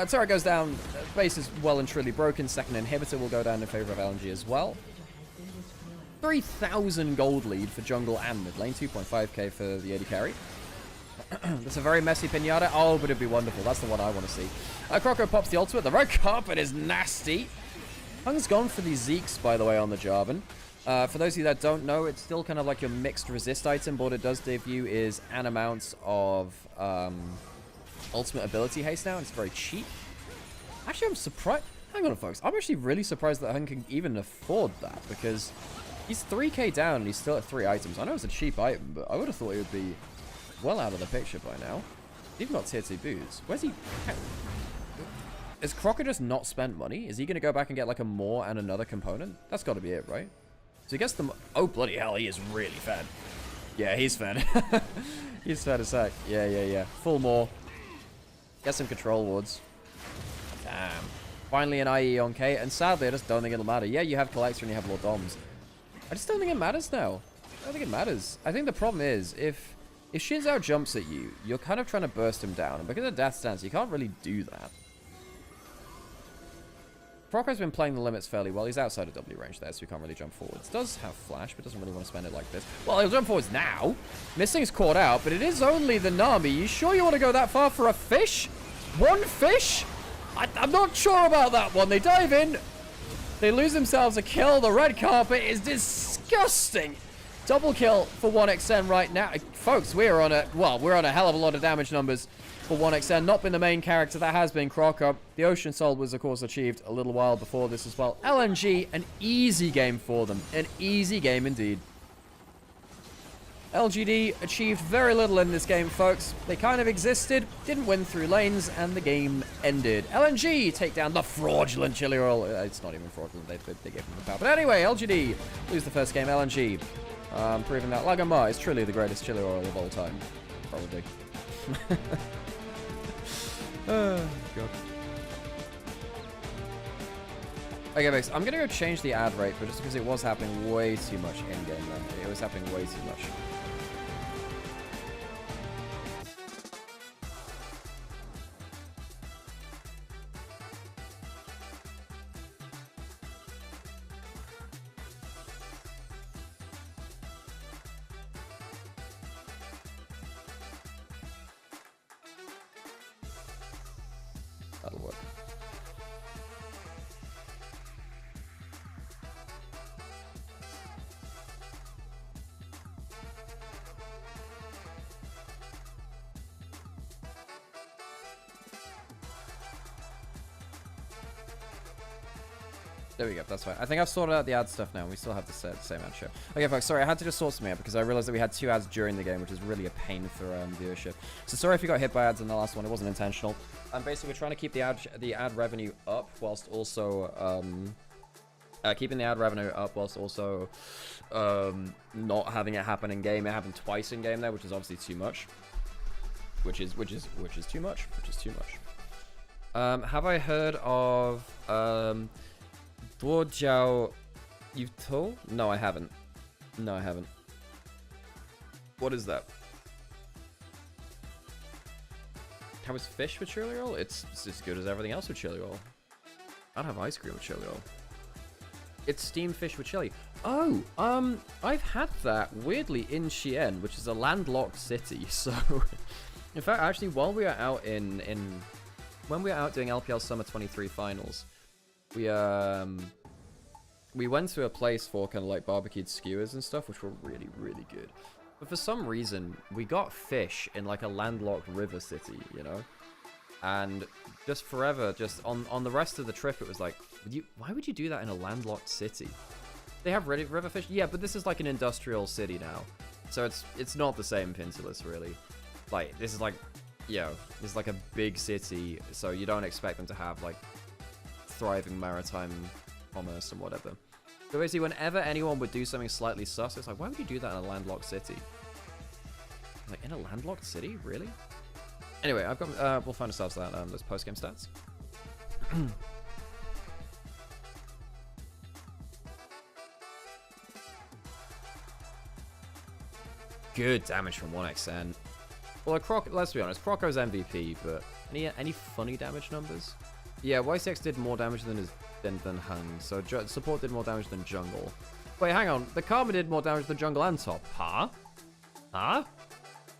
Turret goes down. Base is well and truly broken. Second inhibitor will go down in favor of LNG as well. 3,000 gold lead for jungle and mid lane. 2.5k for the AD carry. That's a very messy pinata. Oh, but it'd be wonderful. That's the one I want to see. Croco pops the ultimate. The red carpet is nasty. Hung's gone for these Zeeks, by the way, on the Jarvan. For those of you that don't know, it's still kind of like your mixed resist item. But what it does give you is an amount of ultimate ability haste now. And it's very cheap. Actually, I'm surprised. Hang on, folks. I'm actually really surprised that Hung can even afford that. Because he's 3k down and he's still at 3 items. I know it's a cheap item, but I would have thought it would be well out of the picture by now. He's got tier 2 boots. Where's he? Is Crocker just not spent money? Is he going to go back and get like a more and another component? That's got to be it, right? So he gets the... Oh, bloody hell, he is really fed. Yeah, he's fed. He's fed as heck. Yeah. Full more. Get some control wards. Damn. Finally an IE on K, and sadly I just don't think it'll matter. Yeah, you have Collector and you have Lord Doms. I just don't think it matters now. I don't think it matters. I think the problem is, if Xin Zhao jumps at you, you're kind of trying to burst him down, and because of Death Stance, you can't really do that. Crocco's been playing the limits fairly well. He's outside of W range there, so he can't really jump forwards. Does have flash, but doesn't really want to spend it like this. Well, he'll jump forwards now. Missing's caught out, but it is only the Nami. You sure you want to go that far for a fish? One fish? I'm not sure about that one. They dive in. They lose themselves a kill. The red carpet is disgusting. Double kill for 1xN right now. Folks, we're on a hell of a lot of damage numbers for 1xN. Not been the main character. That has been Crocker. The Ocean Soul was, of course, achieved a little while before this as well. LNG, an easy game for them. An easy game indeed. LGD achieved very little in this game, folks. They kind of existed, didn't win through lanes, and the game ended. LNG take down the fraudulent Chili Roll. It's not even fraudulent. They gave him the power. But anyway, LGD lose the first game. LNG proving that Lagomar is truly the greatest Chili Roll of all time. Probably. Oh, God. Okay, folks, I'm going to go change the ad rate, but just because it was happening way too much in-game then. It was happening way too much. That'll work. There we go, that's fine. I think I've sorted out the ad stuff now. We still have the same ad show. Okay, folks, sorry, I had to just sort something out because I realized that we had 2 ads during the game, which is really a pain for viewership. So sorry if you got hit by ads in the last one. It wasn't intentional. Basically, we're trying to keep the ad revenue up whilst also keeping the ad revenue up whilst also not having it happen in game. It happened twice in game there, which is obviously too much. Which is too much. Have I heard of Duojiao Yuto? No, I haven't. What is that? How is fish with chili roll? It's as good as everything else with chili roll. I don't have ice cream with chili roll. It's steamed fish with chili. Oh, I've had that weirdly in Xi'an, which is a landlocked city. So, in fact, actually, while we were out when we were out doing LPL Summer 23 finals, we went to a place for kind of like barbecued skewers and stuff, which were really, really good. But for some reason, we got fish in like a landlocked river city, you know? And just forever, just on the rest of the trip, it was like, why would you do that in a landlocked city? They have river fish? Yeah, but this is like an industrial city now. So it's not the same Pintilus, really. Like, this is like, this is like a big city, so you don't expect them to have like thriving maritime commerce and whatever. So basically, whenever anyone would do something slightly sus, it's like, why would you do that in a landlocked city? Like, in a landlocked city? Really? Anyway, I've got, we'll find ourselves that, those post-game stats. Good damage from 1xN. Well, let's be honest, Crocco's MVP, but any funny damage numbers? Yeah, YCX did more damage than Hung, so support did more damage than jungle. Wait, hang on, the Karma did more damage than jungle and top. Huh? Huh?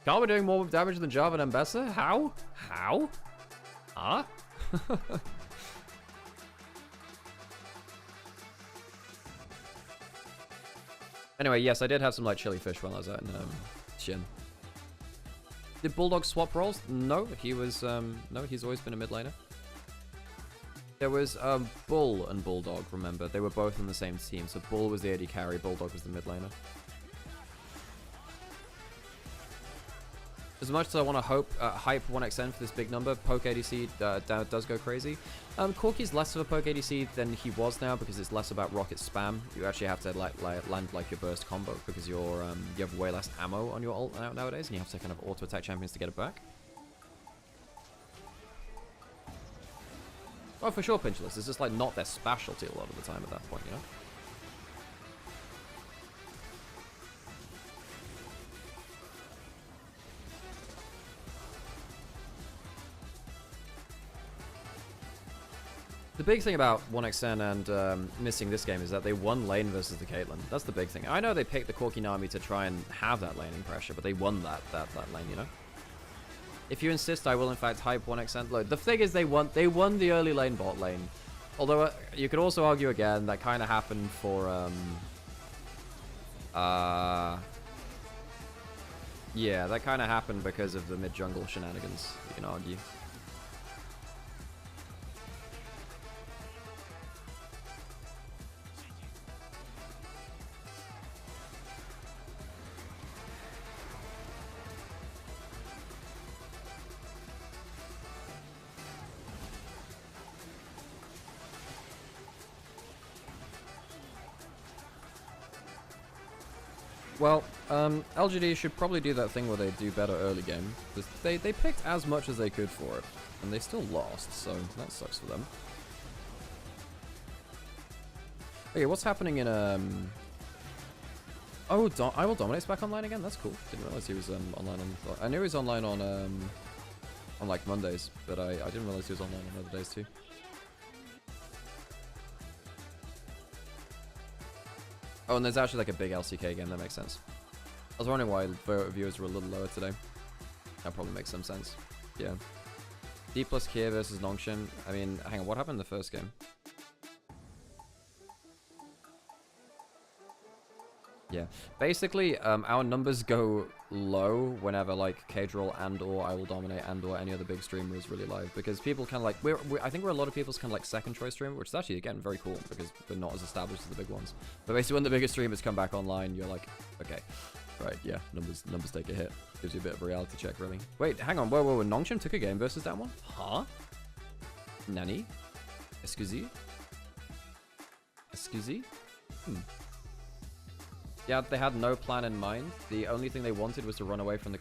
Karma doing more damage than Java and Mbessa? How? How? Huh? Anyway, yes, I did have some like chili fish when I was out in Xin. Did Bulldog swap roles? No, he was no, he's always been a mid laner. There was Bull and Bulldog, remember? They were both on the same team, so Bull was the AD carry, Bulldog was the mid laner. As much as I want to hype 1xn for this big number, poke ADC does go crazy. Corki's less of a poke ADC than he was now because it's less about rocket spam. You actually have to land like your burst combo because you have way less ammo on your ult nowadays, and you have to kind of auto attack champions to get it back. Oh, for sure, Pinchless. It's just like not their specialty a lot of the time at that point, you know. The big thing about 1xn and missing this game is that they won lane versus the Caitlyn. That's the big thing. I know they picked the Corki Nami to try and have that laning pressure, but they won that lane, you know? If you insist, I will in fact hype 1xn load. The thing is they won the early lane bot lane. Although you could also argue again that kind of happened for yeah, that kind of happened because of the mid jungle shenanigans, you can argue. Well, LGD should probably do that thing where they do better early game. They picked as much as they could for it, and they still lost, so that sucks for them. Okay, what's happening in Oh, I Will Dominate's back online again? That's cool. Didn't realize he was online on... I knew he was online on like Mondays, but I didn't realize he was online on other days too. Oh, and there's actually like a big LCK game, that makes sense. I was wondering why viewers were a little lower today. That probably makes some sense. Yeah. D plus Kier versus Nongshin. I mean, hang on, what happened in the first game? Yeah. Basically, our numbers go low whenever like K-Drawl and or I Will Dominate and or any other big streamer is really live, because people kind of like I think we're a lot of people's kind of like second choice streamer, which is actually again very cool because we're not as established as the big ones. But basically, when the biggest streamers come back online, you're like, okay, right, yeah, numbers take a hit. Gives you a bit of a reality check, really. Wait, hang on, whoa, Nongshin took a game versus that one? Huh? Nani? Excusez? Yeah, they had no plan in mind. The only thing they wanted was to run away from the